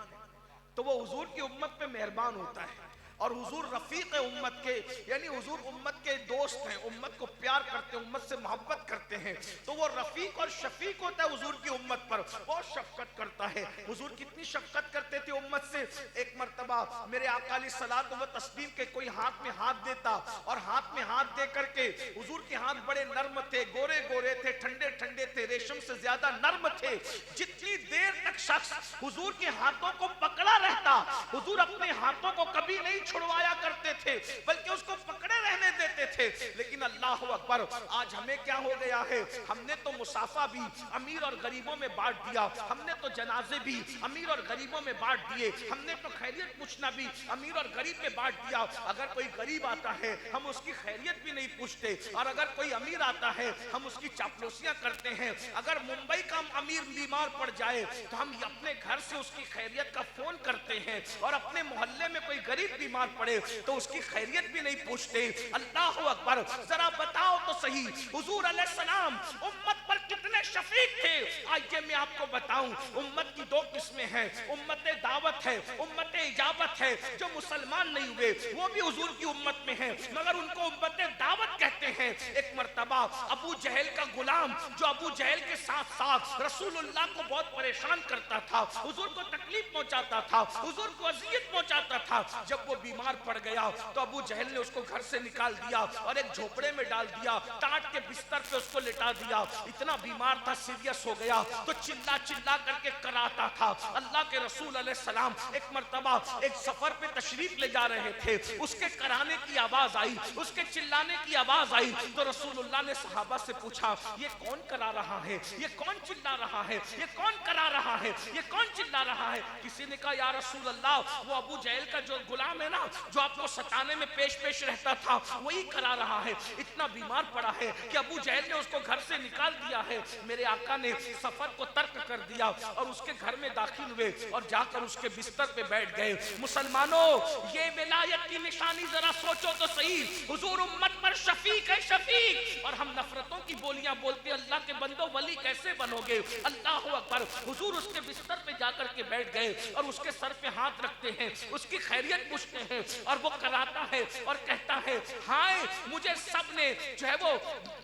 تو وہ حضور کی امت پہ مہربان ہوتا ہے۔ اور حضور رفیق امت کے یعنی حضور امت کے دوست ہیں، امت کو پیار کرتے ہیں، امت سے محبت کرتے ہیں، تو وہ رفیق اور شفیق ہوتا ہے حضور کی امت پر، بہت شفقت کرتا ہے۔ حضور کتنی شفقت کرتے تھے امت سے، ایک مرتبہ میرے آقا علیہ الصلوۃ والتسلیم کے کوئی ہاتھ میں ہاتھ دیتا اور ہاتھ میں ہاتھ دے کر کے، حضور کے ہاتھ بڑے نرم تھے، گورے گورے تھے، ٹھنڈے ٹھنڈے تھے، ریشم سے زیادہ نرم تھے، جتنی دیر تک شخص حضور کے ہاتھوں کو پکڑا رہتا، حضور اپنے ہاتھوں کو کبھی نہیں چھڑوایا کرتے تھے بلکہ اس کو پکڑے رہنے دیتے تھے۔ لیکن اللہ اکبر، آج ہمیں کیا ہو گیا ہے، ہم نے تو مسافہ بھی امیر اور غریبوں میں بانٹ دیا، ہم نے تو جنازے بھی امیر اور غریبوں میں بانٹ دیے، ہم نے تو خیریت پوچھنا بھی امیر اور غریب میں بانٹ دیا۔ اگر کوئی غریب آتا ہے ہم اس کی خیریت بھی نہیں پوچھتے، اور اگر کوئی امیر آتا ہے ہم اس کی چاپلوسیاں کرتے ہیں۔ اگر ممبئی کا امیر بیمار پڑ جائے تو ہم اپنے گھر سے اس کی خیریت کا فون کرتے ہیں، اور اپنے محلے میں کوئی غریب بیمار پڑے تو اس کی خیریت بھی نہیں پوچھتے۔ اللہ اکبر، ذرا بتاؤ تو صحیح حضور علیہ السلام امت پر کتنے شفیق تھے۔ آئیے میں آپ کو بتاؤں، امت کی دو قسمیں ہیں، امت دعوت ہے، امت اجابت ہے۔ جو مسلمان نہیں ہوئے وہ بھی حضور کی امت میں ہیں مگر ان کو امت دعوت کہتے ہیں۔ ایک مرتبہ ابو جہل کا غلام جو ابو جہل کے ساتھ ساتھ رسول اللہ کو بہت پریشان کرتا تھا، حضور کو تکلیف پہنچاتا تھا، حضور کو اذیت پہنچاتا تھا، جب وہ بیمار پڑ گیا تو ابو جہل نے اس کو گھر سے نکال دیا اور ایک جھوپڑے میں ڈال دیا، ٹاٹ کے بستر پہ اس کو لٹا دیا۔ اتنا بیمار تھا، سیریس ہو گیا تو چلا چلا کر کے کراتا تھا۔ اللہ کے رسول علیہ السلام ایک مرتبہ ایک سفر پہ تشریف لے جا رہے تھے، اس کے کرانے کی آواز آئی، اس کے چلانے کی آواز آئی تو رسول اللہ نے صحابہ سے پوچھا یہ کون کرا رہا ہے، یہ کون چلا رہا ہے، یہ کون کرا رہا ہے، یہ کون چلا رہا ہے؟ کسی نے کہا یا رسول اللہ وہ ابو جہل کا جو غلام ہے نا، جو آپ کو ستانے میں پیش پیش رہتا تھا، وہی کرا رہا ہے۔ اتنا بیمار پڑا ہے کہ ابو جہل نے اس کو گھر سے نکال دیا ہے۔ میرے آقا نے سفر کو ترک کر دیا اور اس کے گھر میں داخل ہوئے اور جا کر اس کے بستر پہ بیٹھ گئے۔ مسلمانوں، یہ ولایت کی نشانی ذرا سوچو تو صحیح، حضور امت پر شفیق ہے، شفیق، اور ہم نفرتوں کی بولیاں بولتے ہیں اللہ کے بندو ولی کیسے بنو گے؟ اللہ اکبر، حضور اس کے بستر پہ جا کر کے بیٹھ گئے اور اس کے سر پہ ہاتھ رکھتے ہیں، اس کی خیریت پوچھتے ہیں، اور وہ کراتا ہے اور کہتا ہے ہائے مجھے سب نے جو ہے وہ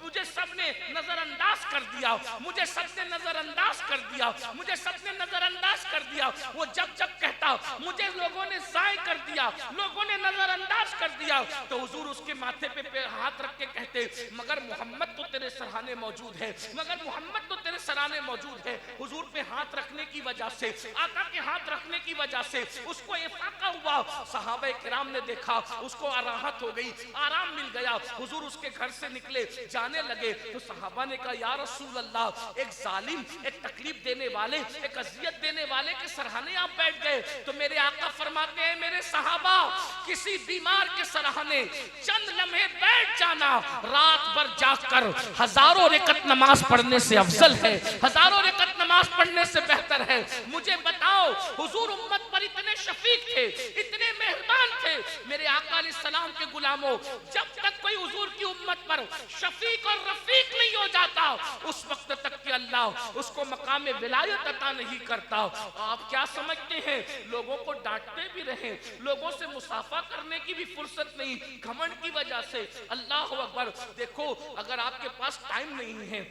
مجھے سب نے نظر انداز کر دیا، مجھے سب نے نظر انداز کر دیا، مجھے سب نے نظر انداز کر دیا۔ وہ جب کہتا مجھے لوگوں نے ضائع کر دیا، لوگوں نے نظر انداز کر دیا، تو حضور اس کے ماتھے پہ ہاتھ رکھ کے کہتے مگر محمد تو تیرے سرہانے موجود ہے، مگر محمد تو تیرے سرانے موجود ہے۔ حضور پہ ہاتھ رکھنے کی وجہ سے، آقا کے ہاتھ رکھنے کی وجہ سے اس کو افاقہ ہوا۔ صحابہ کرام نے دیکھا اس کو راحت ہو گئی، آرام مل گیا۔ حضور اس کے گھر سے نکلے جانے لگے تو صحابہ نے کہا یا رسول اللہ، ایک ظالم، ایک تکلیف دینے والے، ایک اذیت دینے والے کے سرہانے آپ بیٹھ گئے؟ تو میرے آقا فرماتے ہیں میرے صحابہ، کسی بیمار کے سرہانے چند لمحے بیٹھ جانا رات بھر جاگ کر ہزاروں رکعت نماز پڑھنے سے افضل ہے، ہزاروں رکعت نماز پڑھنے سے بہتر ہے۔ مجھے بتاؤ، حضور امت پر اتنے شفیق تھے، اتنے مہربان تھے، میرے آقا علیہ السلام کے غلاموں، جب تک کوئی حضور کی امت پر شفیق اور رفیق نہیں ہو جاتا اس وقت تک کہ اللہ اس کو مقام ولایت عطا نہیں کرتا۔ آپ کیا سمجھتے ہیں؟ لوگوں کو ڈانٹتے بھی رہیں، لوگوں سے مصافحہ کرنے کی بھی فرصت نہیں، گھمنڈ کی وجہ سے۔ اللہ اکبر، دیکھو اگر آپ کے پاس ٹائم نہیں ہے،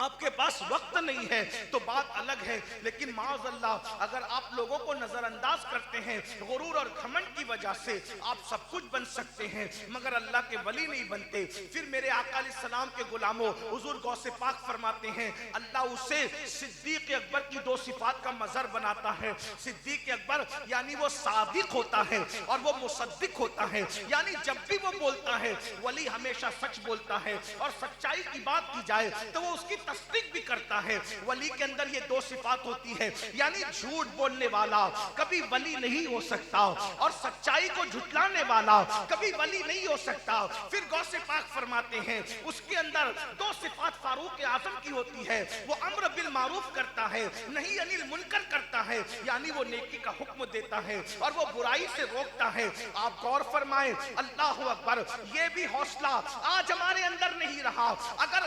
آپ کے پاس وقت نہیں ہے تو بات الگ ہے، لیکن معاذ اللہ اگر آپ لوگوں کو نظر انداز کرتے ہیں غرور اور گھمنڈ کی وجہ سے، آپ سب کچھ بن سکتے ہیں مگر اللہ کے ولی نہیں بنتے۔ پھر میرے آقا علیہ السلام کے غلاموں، حضور غوث پاک فرماتے ہیں اللہ اسے صدیق اکبر کی دو صفات کا مظہر بناتا ہے۔ صدیق اکبر یعنی وہ صادق ہوتا ہے اور وہ مصدق ہوتا ہے، یعنی جب بھی وہ بولتا ہے ولی ہمیشہ سچ بولتا ہے، اور سچائی کی بات کی جائے تو وہ اس کی تصدیق بھی کرتا ہے۔ ولی کے اندر یہ دو صفات ہوتی ہے، یعنی جھوٹ بولنے والا کبھی ولی نہیں ہو سکتا اور سچائی کو جھٹلانے والا کبھی ولی نہیں ہو سکتا۔ پھر غوث پاک فرماتے ہیں اس کے اندر دو صفات فاروق اعظم کی ہوتی ہے، وہ امر بالمعروف کرتا ہے، نہی انل منکر کرتا ہے، یعنی وہ نیکی کا حکم دیتا ہے اور وہ برائی سے روکتا ہے۔ آپ غور فرمائیں، اللہ اکبر، یہ بھی حوصلہ آج ہمارے اندر نہیں رہا۔ اگر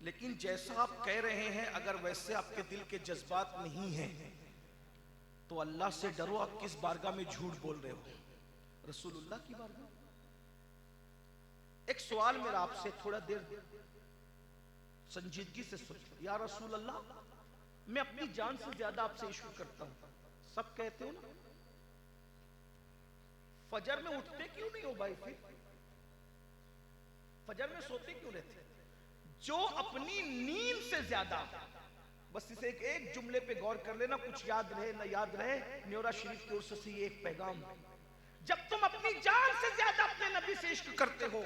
لیکن جیسا آپ کہہ رہے ہیں اگر ویسے آپ کے دل کے جذبات نہیں ہیں تو اللہ سے ڈرو، آپ کس بارگاہ میں جھوٹ بول رہے ہو؟ رسول اللہ کی بارگاہ۔ ایک سوال میرا آپ سے، تھوڑا دیر سنجیدگی سے سوچو۔ یا رسول اللہ، میں اپنی جان سے زیادہ آپ سے عشق کرتا ہوں، سب کہتے ہو نا، فجر میں اٹھتے کیوں نہیں ہو بھائی؟ پھر فجر میں سوتے کیوں رہتے؟ جو اپنی نیند سے زیادہ، بس اسے ایک جملے پہ غور کر لینا، کچھ یاد رہے نہ یاد رہے، نیورا شریف کی عرص سے یہ ایک پیغام، جب تم اپنی جان سے زیادہ اپنے نبی سے عشق کرتے ہو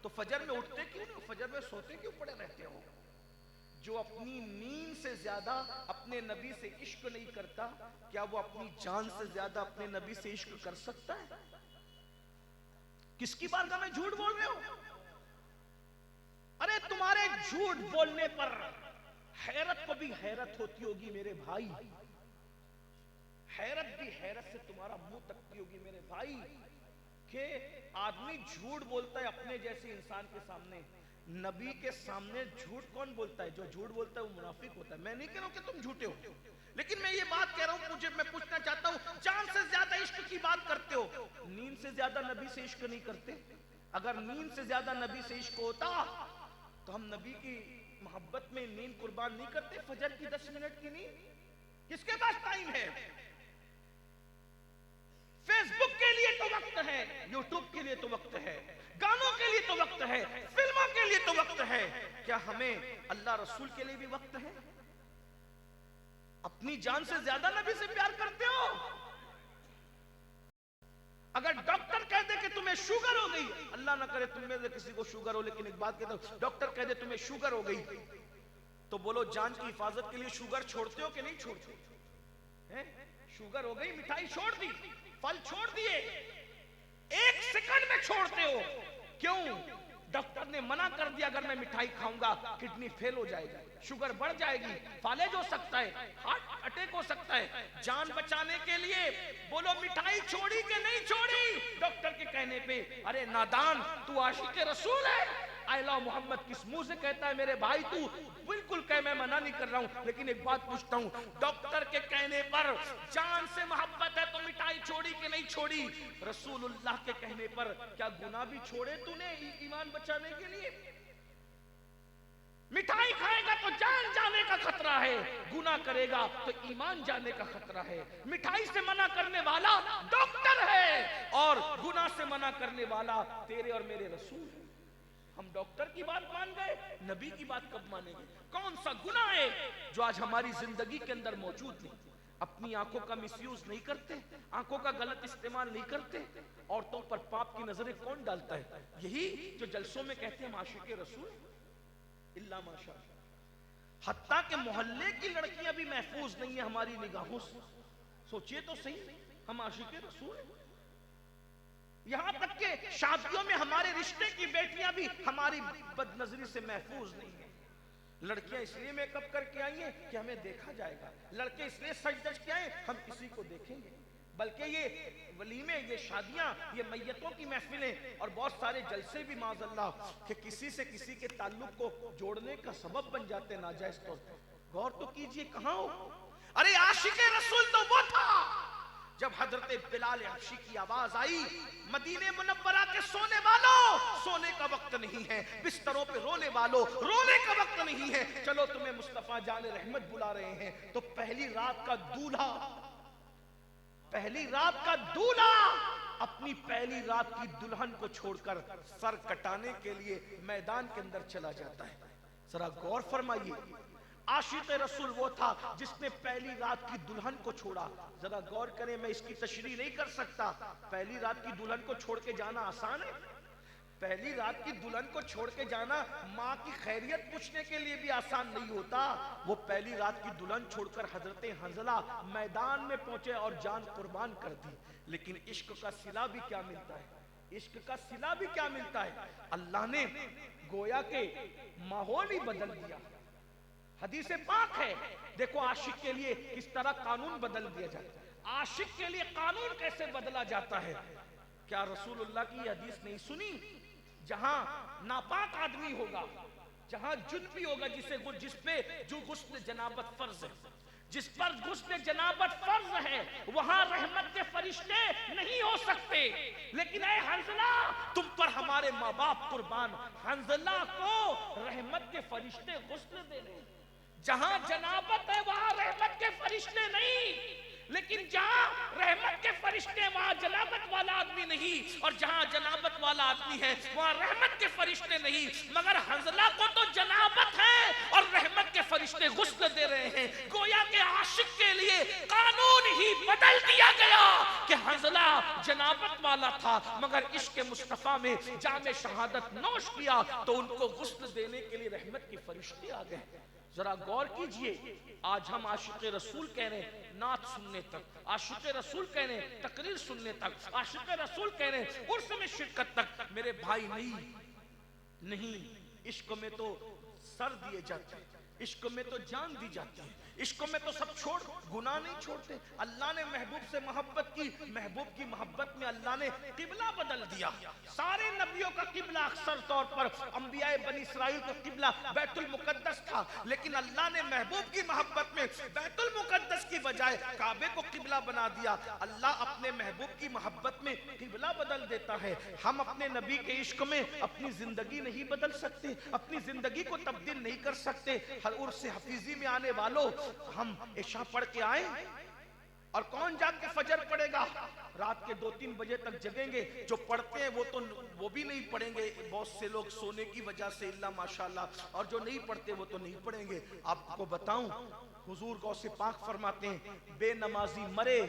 تو فجر میں اٹھتے کیوں نہیں ہو؟ فجر میں سوتے کیوں پڑے رہتے ہو؟ جو اپنی نیند سے زیادہ اپنے نبی سے عشق نہیں کرتا، کیا وہ اپنی جان سے زیادہ اپنے نبی سے عشق کر سکتا ہے؟ کس کی بارگاہ میں جھوٹ بول رہے ہو؟ ارے تمہارے جھوٹ بولنے پر حیرت کو بھی حیرت ہوتی ہوگی میرے بھائی، حیرت بھی حیرت سے تمہارا منہ تکتی ہوگی میرے بھائی، کہ آدمی جھوٹ بولتا ہے اپنے جیسے انسان کے سامنے، نبی کے سامنے جھوٹ کون بولتا ہے؟ جو جھوٹ بولتا ہے وہ منافق ہوتا ہے۔ میں نہیں کہہ رہا ہوں کہ تم جھوٹے ہو، لیکن میں یہ بات کہہ رہا ہوں، میں پوچھنا چاہتا ہوں، جان سے زیادہ عشق کی بات کرتے ہو، نیند سے زیادہ نبی سے عشق نہیں کرتے؟ اگر نیند سے زیادہ نبی سے عشق ہوتا تو ہم نبی کی محبت میں نیند قربان نہیں کرتے؟ فجر کی 10 منٹ کی نیند کس کے پاس ٹائم ہے؟ فیس بک کے لیے تو وقت ہے، یوٹیوب کے لیے تو وقت ہے، گانوں کے لیے تو وقت ہے، فلموں کے لیے تو وقت ہے، کیا ہمیں اللہ رسول کے لیے بھی وقت ہے؟ اپنی جان سے زیادہ نبی سے پیار کرتے ہو؟ اگر ڈاکٹر کہہ دے کہ تمہیں شوگر ہو گئی، اللہ نہ کرے تم میں سے کسی کو شوگر ہو، لیکن ایک بات کہتا ہوں، ڈاکٹر کہہ دے تمہیں شوگر ہو گئی، تو بولو جان کی حفاظت کے لیے شوگر چھوڑتے ہو کہ نہیں چھوڑتے؟ شوگر ہو گئی، مٹھائی چھوڑ دی، پھل چھوڑ دیے، ایک سیکنڈ میں چھوڑتے ہو، کیوں؟ ڈاکٹر نے منع کر دیا اگر میں مٹھائی کھاؤں گا کڈنی فیل ہو جائے گی، شوگر بڑھ جائے گی، فالج ہو سکتا ہے، ہارٹ اٹیک ہو سکتا ہے، جان بچانے کے لیے بولو مٹھائی چھوڑی کہ نہیں چھوڑی؟ ڈاکٹر کے کہنے پہ، ارے نادان تو عاشق رسول ہے، آئی لو محمد کس منہ سے کہتا ہے میرے بھائی؟ تو بالکل کہ میں منع نہیں کر رہا ہوں، لیکن ایک بات پوچھتا ہوں، ڈاکٹر کے کہنے پر جان سے محبت ہے تو مٹھائی چھوڑی کہ نہیں چھوڑی؟ رسول اللہ کے کہنے پر کیا گناہ بھی چھوڑے تو نے ایمان بچانے کے لیے؟ مٹھائی کھائے گا تو جان جانے کا خطرہ ہے، گناہ کرے گا تو ایمان جانے کا خطرہ ہے۔ مٹھائی سے منع کرنے والا ڈاکٹر ہے اور گناہ سے منع کرنے والا تیرے اور میرے رسول ہے۔ ہم ڈاکٹر کی بات مان گئے، نبی کی بات کب مانیں گے؟ کون سا گناہ ہے جو آج ہماری زندگی کے اندر موجود نہیں؟ اپنی آنکھوں کا مس یوز نہیں کرتے، آنکھوں کا غلط استعمال نہیں کرتے، عورتوں پر پاپ کی نظریں کون ڈالتا ہے؟ یہی جو جلسوں میں کہتے ہیں ہم عاشق رسول، اللہ ماشاء اللہ، حتیٰ کہ محلے کی لڑکیاں بھی محفوظ نہیں ہیں ہماری نگاہوں سے۔ سوچئے تو صحیح، ہم عاشق رسول ہیں، یہاں تک کہ شادیوں میں ہمارے رشتے کی بیٹیاں بھی ہماری بد نظری سے محفوظ نہیں ہیں۔ لڑکیاں اس لیے میک اپ کر کے آئی ہیں کہ ہمیں دیکھا جائے گا، لڑکے اس لیے سج دج کے آئے ہم کسی کو دیکھیں گے، بلکہ یہ ولیمے، یہ شادیاں، یہ میتوں کی محفلیں اور بہت سارے جلسے بھی معاذ اللہ کہ کسی سے کسی کے تعلق کو جوڑنے کا سبب بن جاتے ناجائز طور پر۔ غور تو کیجئے کہاں ہو؟ ارے عاشق رسول تو وہ تھا جب حضرت بلال حبشی کی آواز آئی، مدینہ منورہ کے سونے والوں، سونے کا وقت نہیں ہے، بستروں پہ رونے والوں، رونے کا وقت نہیں ہے، چلو تمہیں مصطفیٰ جان رحمت بلا رہے ہیں۔ تو پہلی رات کا دولہا، پہلی رات کا دولہا اپنی پہلی رات کی دلہن کو چھوڑ کر سر کٹانے کے لیے میدان کے اندر چلا جاتا ہے۔ ذرا غور فرمائیے، عاشق رسول وہ تھا جس نے پہلی رات کی دلہن کو چھوڑا۔ ذرا غور کریں، میں اس کی تشریح نہیں کر سکتا، پہلی رات کی دلہن کو چھوڑ کے جانا آسان ہے؟ پہلی رات کی دلہن کو چھوڑ کے جانا ماں کی خیریت پوچھنے کے لیے بھی آسان نہیں ہوتا۔ وہ پہلی رات کی دلہن چھوڑ کر حضرت حنظلہ میدان میں پہنچے اور جان قربان کر دی۔ لیکن عشق کا صلہ بھی کیا ملتا ہے؟ عشق کا صلہ بھی کیا ملتا ہے؟ اللہ نے گویا کہ ماحول ہی بدل دیا۔ حدیث پاک ہے، دیکھو عاشق کے لیے کس طرح قانون بدل دیا جاتا ہے، عاشق کے لیے قانون کیسے بدلا جاتا ہے۔ کیا رسول اللہ کی حدیث نہیں سنی؟ جہاں ناپاک آدمی ہوگا جہاں جنبی ہوگا جس پہ جو غسل جنابت فرض ہے، جس پر غسل جنابت فرض ہے، وہاں رحمت کے فرشتے نہیں ہو سکتے۔ لیکن اے حنظلہ، تم پر ہمارے ماں باپ قربان، حنظلہ کو رحمت کے فرشتے غسل دے رہے ہیں۔ جہاں جنابت ہے وہاں رحمت کے فرشتے نہیں، لیکن جہاں رحمت کے فرشتے وہاں جنابت والا آدمی نہیں، اور جہاں جنابت والا آدمی ہے وہاں رحمت کے فرشتے نہیں۔ مگر حنظلہ کو تو جنابت ہے اور رحمت کے فرشتے غسل دے رہے ہیں۔ گویا کہ عاشق کے لیے قانون ہی بدل دیا گیا کہ حنظلہ جنابت والا تھا، مگر عشق مصطفیٰ میں جام شہادت نوش کیا تو ان کو غسل دینے کے لیے رحمت کے فرشتے آ گئے۔ ذرا غور کیجئے، آج ہم عاشق رسول کہہ رہے ہیں نعت سننے تک، عاشق رسول کہہ رہے ہیں تقریر سننے تک، عاشق رسول کہہ رہے ہیں عرس میں شرکت تک۔ میرے بھائی نہیں، عشق میں تو سر دیے جاتے ہیں، عشق میں تو جان دی جاتی ہے، عشق میں تو سب چھوڑ، گناہ نہیں چھوڑتے۔ اللہ نے محبوب سے محبت کی، محبوب کی محبت میں اللہ نے قبلہ بدل دیا۔ سارے نبیوں کا قبلہ اکثر طور پر انبیاء بنی اسرائیل کا قبلہ بیت المقدس تھا، لیکن اللہ نے محبوب کی محبت میں بیت المقدس کی بجائے کعبے کو قبلہ بنا دیا۔ اللہ اپنے محبوب کی محبت میں قبلہ بدل دیتا ہے۔ ہم اپنے نبی کے عشق میں اپنی زندگی نہیں بدل سکتے، اپنی زندگی کو تبدیل نہیں کر سکتے۔ ہر عرس حفیظی میں آنے والوں، ہم عشاء پڑھ کے آئیں اور کون جاگ کے فجر پڑھے گا؟ رات کے 2-3 بجے تک جگیں گے۔ جو پڑھتے ہیں وہ بھی نہیں پڑھیں گے، بہت سے لوگ سونے کی وجہ سے اللہ ماشاءاللہ، اور جو نہیں پڑھتے وہ تو نہیں پڑھیں گے۔ آپ کو بتاؤں، حضور غوث پاک فرماتے ہیں بے نمازی مرے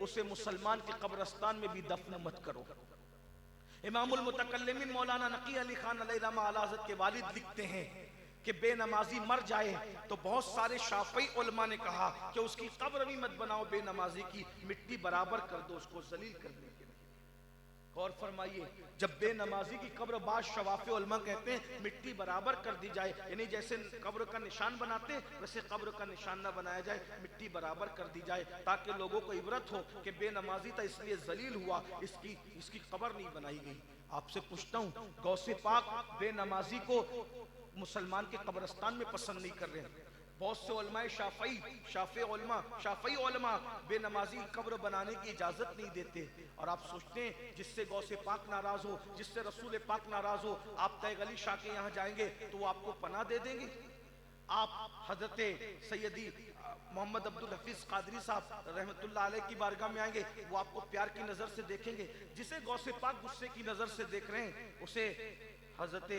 اسے مسلمان کے قبرستان میں بھی دفن مت کرو۔ امام المتکلمین مولانا نقی علی خان علیہ رحمہ اعلی حضرت کے والد لکھتے ہیں کہ بے نمازی مر جائے تو بہت سارے شافعی علماء نے کہا کہ اس کی قبر بھی مت بناؤ، بے نمازی کی مٹی برابر کر دو، اس کو ذلیل کرنے کے لیے۔ غور فرمائیے، جب بے نمازی کی قبر بعض شوافی علماء کہتے ہیں مٹی برابر کر دی جائے، یعنی جیسے قبر کا نشان بناتے ہیں ویسے قبر کا نشان نہ بنایا جائے، مٹی برابر کر دی جائے تاکہ لوگوں کو عبرت ہو کہ بے نمازی تھا اس لیے ذلیل ہوا، اس کی قبر نہیں بنائی گئی۔ آپ سے پوچھتا ہوں، غوث پاک بے نمازی کو مسلمان کے قبرستان میں پسند نہیں کر رہے ہیں۔ بہت سے علماء شافعی علماء بے نمازی قبر بنانے کی اجازت نہیں دیتے، اور آپ سوچتے ہیں جس سے غوث پاک ناراض ہو، جس سے رسول پاک ناراض ہو، آپ تیغ علی شاہ کے یہاں جائیں گے تو وہ آپ کو پناہ دے دیں گے؟ آپ حضرت سیدی محمد عبدالحفیظ قادری صاحب رحمت اللہ علیہ کی بارگاہ میں آئیں گے، وہ آپ کو پیار کی نظر سے دیکھیں گے؟ جسے غوث پاک غصے کی نظر سے دیکھ رہے ہیں، اسے حضرت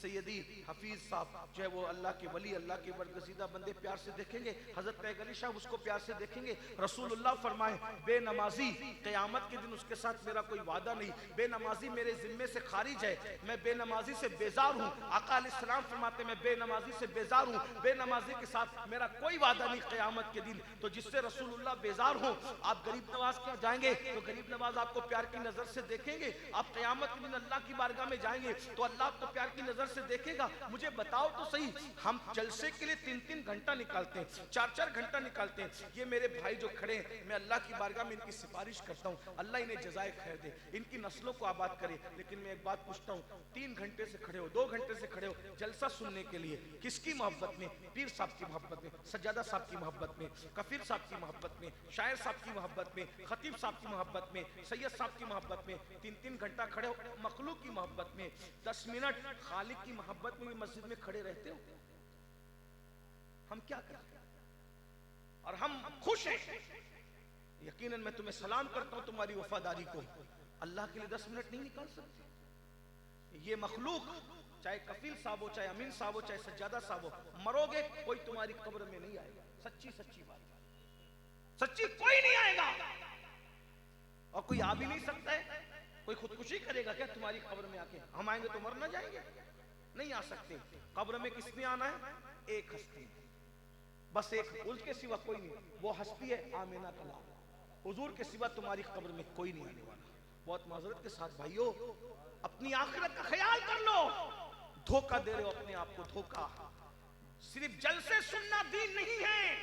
سیدی حفیظ صاحب جو ہے وہ اللہ کے ولی، اللہ کے برگزیدہ بندے پیار سے دیکھیں گے۔ حضرت تیغ علی شاہ اس کو پیار سے دیکھیں گے۔ رسول اللہ فرمائے بے نمازی قیامت کے دن اس کے ساتھ میرا کوئی وعدہ نہیں، بے نمازی میرے ذمے سے خارج ہے، میں بے نمازی سے بیزار ہوں۔ آقا علیہ السلام فرماتے میں بے نمازی سے بیزار ہوں، بے نمازی کے ساتھ میرا کوئی وعدہ نہیں قیامت کے دن۔ تو جس سے رسول اللہ بیزار ہوں، آپ غریب نواز کیا جائیں گے تو غریب نواز آپ کو پیار کی نظر سے دیکھیں گے۔ آپ قیامت کے دن اللہ کی بارگاہ میں جائیں گے تو اللہ آپ کو پیار کی نظر سے دیکھے گا۔ مجھے بتاؤ تو صحیح، ہم جلسے کے لیے 3-3 گھنٹہ نکالتے ہیں، 4-4 گھنٹہ نکالتے ہیں۔ یہ میرے بھائی جو کھڑے ہیں، میں اللہ کی بارگاہ میں ان کی سفارش کرتا ہوں، اللہ انہیں جزائے خیر دے، ان کی نسلوں کو آباد کرے۔ لیکن میں ایک بات پوچھتا ہوں، 3 گھنٹے سے کھڑے ہو، 2 گھنٹے سے کھڑے ہو جلسہ سننے کے لیے، کس کی محبت میں؟ پیر صاحب کی محبت میں، سجادہ صاحب کی محبت میں، کفیر صاحب کی محبت میں، شاعر صاحب کی محبت میں، خطیب صاحب کی محبت میں، سید صاحب کی محبت میں۔ 3-3 گھنٹہ کھڑے ہو مخلوق کی محبت میں، 10 منٹ خالق کی محبت میں بھی مسجد میں کھڑے رہتے ہو۔ ہم کیا کرتے ہیں؟ اور ہم خوش ہیں۔ یقیناً میں تمہیں سلام کرتا ہوں تمہاری وفاداری کو، اللہ کے لیے 10 منٹ نہیں نکال سکتے۔ یہ مخلوق چاہے کفیل صاحب ہو، چاہے امین صاحب ہو، چاہے سجادہ صاحب ہو، مرو گے کوئی تمہاری قبر میں نہیں آئے گا۔ سچی بات، سچی کوئی نہیں آئے گا، اور کوئی آ بھی نہیں سکتا ہے۔ کوئی خودکشی کرے گا کیا تمہاری قبر میں آ کے؟ ہم آئیں گے تو مر نہ جائیں گے؟ نہیں آ سکتے۔ قبر میں کس نے آنا ہے؟ ایک ہستی، بس ایک، اس کے سوا کوئی نہیں۔ وہ ہستی ہے آمینہ کا لال، حضور کے سوا تمہاری قبر میں کوئی نہیں آنے والا۔ بہت معذرت کے ساتھ بھائیو، اپنی آخرت کا خیال کر لو، دھوکہ دے رہے ہو اپنے آپ کو، دھوکہ۔ صرف جلسے سننا دین نہیں ہے،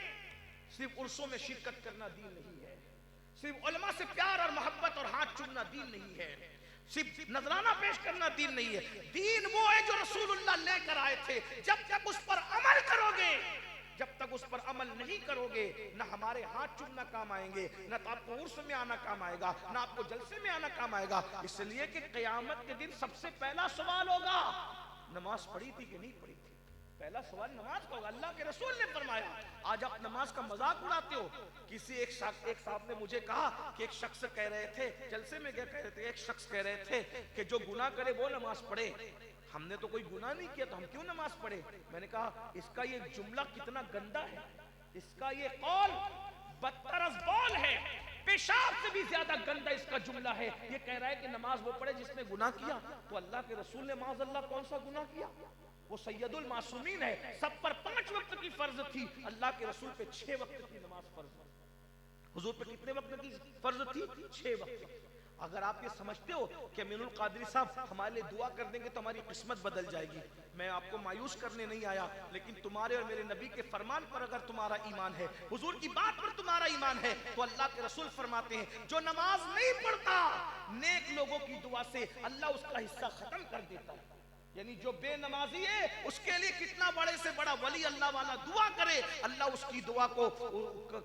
صرف عرسوں میں شرکت کرنا دین نہیں ہے، صرف علماء سے پیار اور محبت اور ہاتھ چومنا دین نہیں ہے۔ صرف نذرانہ پیش کرنا دین نہیں ہے. دین وہ ہے جو رسول اللہ لے کر آئے تھے. جب تک اس پر عمل کرو گے، جب تک اس پر عمل نہیں کرو گے، نہ ہمارے ہاتھ چومنا کام آئیں گے، نہ تو آپ کو عرس میں آنا کام آئے گا، نہ آپ کو جلسے میں آنا کام آئے گا. اس لیے کہ قیامت کے دن سب سے پہلا سوال ہوگا نماز پڑھی تھی کہ نہیں پڑھی تھی. پہلا سوال نماز کا ہوگا. اللہ کے رسول نے فرمایا. آج آپ نماز کا مذاق اڑاتے ہو. کسی ایک صاحب نے مجھے کہا کہ ایک شخص کہہ رہے تھے، جلسے میں کہہ رہے تھے، ایک شخص کہہ رہے تھے کہ جو گناہ کرے وہ نماز پڑھے. ہم نے تو کوئی گناہ نہیں کیا تو ہم کیوں نماز پڑھے؟ میں نے کہا اس کا یہ جملہ کتنا گندا ہے، اس کا یہ قول بدتر از بول ہے، پیشاب سے بھی زیادہ گندا اس کا جملہ ہے. یہ کہہ رہا ہے کہ نماز وہ پڑھے جس نے گناہ کیا. تو اللہ کے رسول نے معاذ اللہ کون سا گناہ کیا؟ وہ سید المعصومین ہے. سب پر 5 وقت کی فرض تھی، اللہ کے رسول پہ 6 وقت کی نماز فرض. حضور پہ کتنے وقت کی فرض تھی؟ 6 وقت. اگر آپ یہ سمجھتے ہو کہ امین القادری صاحب ہمارے لیے دعا کر دیں گے تو ہماری قسمت بدل جائے گی، میں آپ کو مایوس کرنے نہیں آیا، لیکن تمہارے اور میرے نبی کے فرمان پر اگر تمہارا ایمان ہے، حضور کی بات پر تمہارا ایمان ہے، تو اللہ کے رسول فرماتے ہیں جو نماز نہیں پڑھتا نیک لوگوں کی دعا سے اللہ اس کا حصہ ختم کر دیتا ہے. یعنی جو بے نمازی ہے اس کے لیے کتنا بڑے سے بڑا ولی اللہ والا دعا کرے، اللہ اس کی دعا کو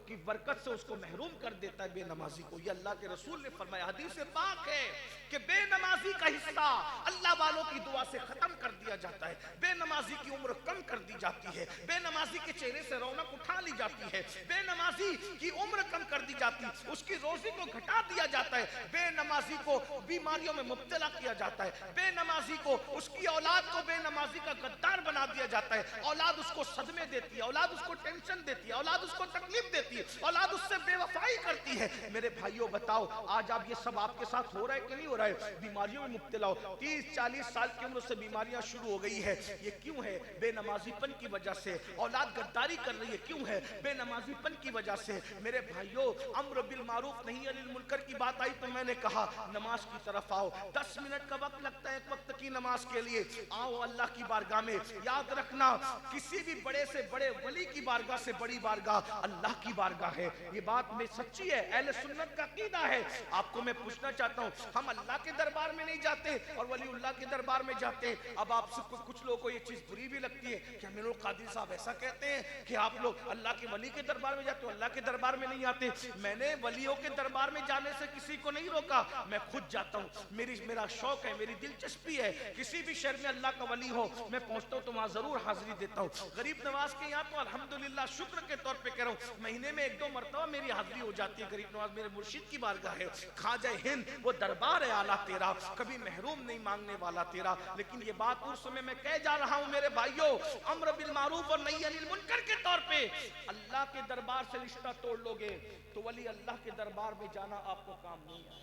کی برکت سے اس کو محروم کر دیتا ہے بے نمازی کو. یہ اللہ کے رسول نے فرمایا. حدیث پاک ہے کہ بے نمازی کا حصہ اللہ والوں کی دعا سے ختم کر دیا جاتا ہے. بے نمازی کی عمر کم کر دی جاتی ہے، بے نمازی کے چہرے سے رونق اٹھا لی جاتی ہے، بے نمازی کی عمر کم کر دی جاتی ہے، اس کی روزی کو گھٹا دیا جاتا ہے، بے نمازی کو بیماریوں میں مبتلا کیا جاتا ہے، بے نمازی کو اس کی اولاد کو بے نمازی کا غدار بنا دیا جاتا ہے. اولاد اس کو صدمے دیتی ہے، اولاد اس کو ٹینشن دیتی ہے، اولاد اس کو تکلیف دیتی ہے، اولاد اس سے بے وفائی کرتی ہے. میرے بھائیوں بتاؤ آج آپ یہ سب آپ کے ساتھ ہو رہا ہے کہ نہیں ہو رہا ہے؟ بیماریوں میں مبتلا ہو، 30-40 سال کی عمر سے بیماریاں شروع ہو گئی ہے. یہ کیوں ہے؟ بے نمازی پن کی وجہ سے. اولاد غداری کر رہی ہے، کیوں ہے؟ بے نمازی پن کی وجہ سے. میرے بھائیوں امر بالمعروف نہی عن المنکر کی بات آئی تو میں نے کہا نماز کی طرف آؤ. 10 منٹ کا وقت لگتا ہے ایک وقت کی نماز کے لیے. آؤ اللہ کی بارگاہ میں. یاد رکھنا کسی بھی بڑے سے بڑے ولی کی بارگاہ سے بڑی بارگاہ اللہ کی بارگاہ ہے. یہ بات میں سچی ہے، اہل سنت کا عقیدہ ہے. آپ کو میں پوچھنا چاہتا ہوں، ہم اللہ کے دربار میں نہیں جاتے اور ولی اللہ کے دربار میں جاتے. اب آپ سے کچھ لوگوں کو یہ چیز بری بھی لگتی ہے کہ امین القادری صاحب ایسا کہتے ہیں کہ آپ لوگ اللہ کے ولی کے دربار میں جاتے ہو، اللہ کے دربار میں نہیں آتے. میں نے ولیوں کے دربار میں جانے سے کسی کو نہیں روکا، میں خود جاتا ہوں. میرا شوق ہے، میری دلچسپی ہے. کسی بھی شہر میں اللہ کا ولی ہو میں پہنچتا ہوں تو وہاں ضرور حاضری دیتا ہوں. غریب نواز کے یہاں تو الحمدللہ شکر کے طور پہ کہہ رہا ہوں مہینے میں 1-2 مرتبہ میری حاضری ہو جاتی ہے. غریب نواز میرے مرشد کی بارگاہ ہے، خواجہ ہند وہ دربار ہے اعلیٰ تیرا، کبھی محروم نہیں مانگنے والا تیرا. لیکن یہ بات اس سمے میں کہہ جا رہا ہوں میرے بھائیوں، امر بالمعروف اور نہی عن المنکر کے طور پہ اللہ کے دربار سے رشتہ توڑ لو گے تو ولی اللہ کے دربار میں جانا آپ کو کام نہیں ہے.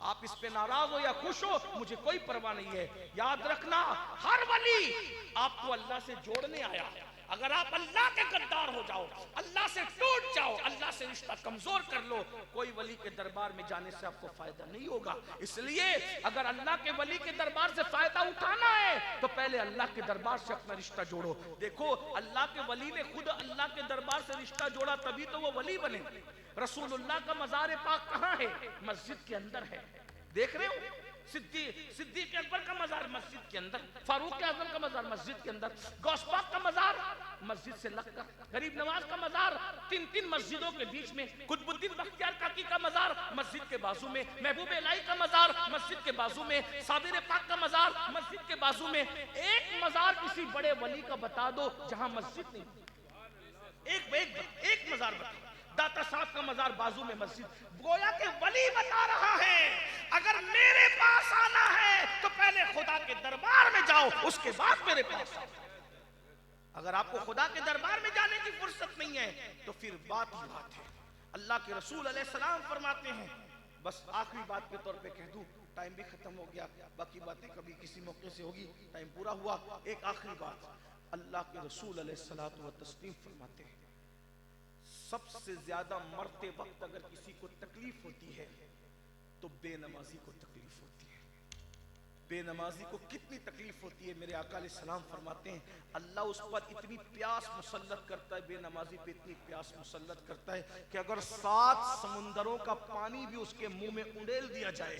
آپ اس پہ ناراض ہو یا خوش ہو مجھے کوئی پرواہ نہیں ہے. یاد رکھنا ہر ولی آپ کو اللہ سے جوڑنے آیا. اگر آپ اللہ کے غدار ہو جاؤ، اللہ سے ٹوٹ جاؤ، اللہ سے رشتہ کمزور کر لو، کوئی ولی کے دربار میں جانے سے آپ کو فائدہ نہیں ہوگا. اس لیے اگر اللہ کے ولی کے دربار سے فائدہ اٹھانا ہے تو پہلے اللہ کے دربار سے اپنا رشتہ جوڑو. دیکھو اللہ کے ولی نے خود اللہ کے دربار سے رشتہ جوڑا تبھی تو وہ ولی بنے. رسول اللہ کا مزار پاک کہاں ہے؟ مسجد کے اندر ہے. دیکھ رہے ہو صدیق اکبر کا مزار مسجد کے اندر، فاروق اعظم کا مزار مسجد کے اندر، غوث پاک کا مزار مسجد سے لگ کر، غریب نواز کا مزار 3 مسجدوں کے بیچ میں، قطب الدین بختیار کاکی کا مزار مسجد کے بازو میں، محبوب الہی کا مزار مسجد کے بازو میں، صابر پاک کا مزار مسجد کے بازو میں. ایک مزار کسی بڑے ولی کا بتا دو جہاں مسجد نہیں. ایک مزار بتا. داتا صاحب کا مزار بازو میں مسجد. گویا کہ ولی بتا رہا ہے اگر میرے پاس آنا ہے تو پہلے خدا کے دربار میں جاؤ، اس کے بعد میرے پاس آؤ. اگر آپ کو خدا کے دربار میں جانے کی فرصت نہیں ہے تو پھر بات ہی بات ہے. اللہ کے رسول علیہ السلام فرماتے ہیں، بس آخری بات کے طور پہ کہہ دوں، ٹائم بھی ختم ہو گیا، باقی باتیں کبھی کسی موقع سے ہوگی. ٹائم پورا ہوا. ایک آخری بات، اللہ کے رسول علیہ السلام فرماتے ہیں سب سے زیادہ مرتے وقت اگر کسی کو تکلیف ہوتی ہے تو بے نمازی کو تکلیف ہوتی ہے. بے نمازی کو کتنی تکلیف ہوتی ہے؟ میرے آقا علیہ السلام فرماتے ہیں اللہ اس پر اتنی پیاس مسلط کرتا ہے، بے نمازی پہ اتنی پیاس مسلط کرتا ہے کہ اگر 7 سمندروں کا پانی بھی اس کے منہ میں انڈیل دیا جائے،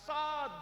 7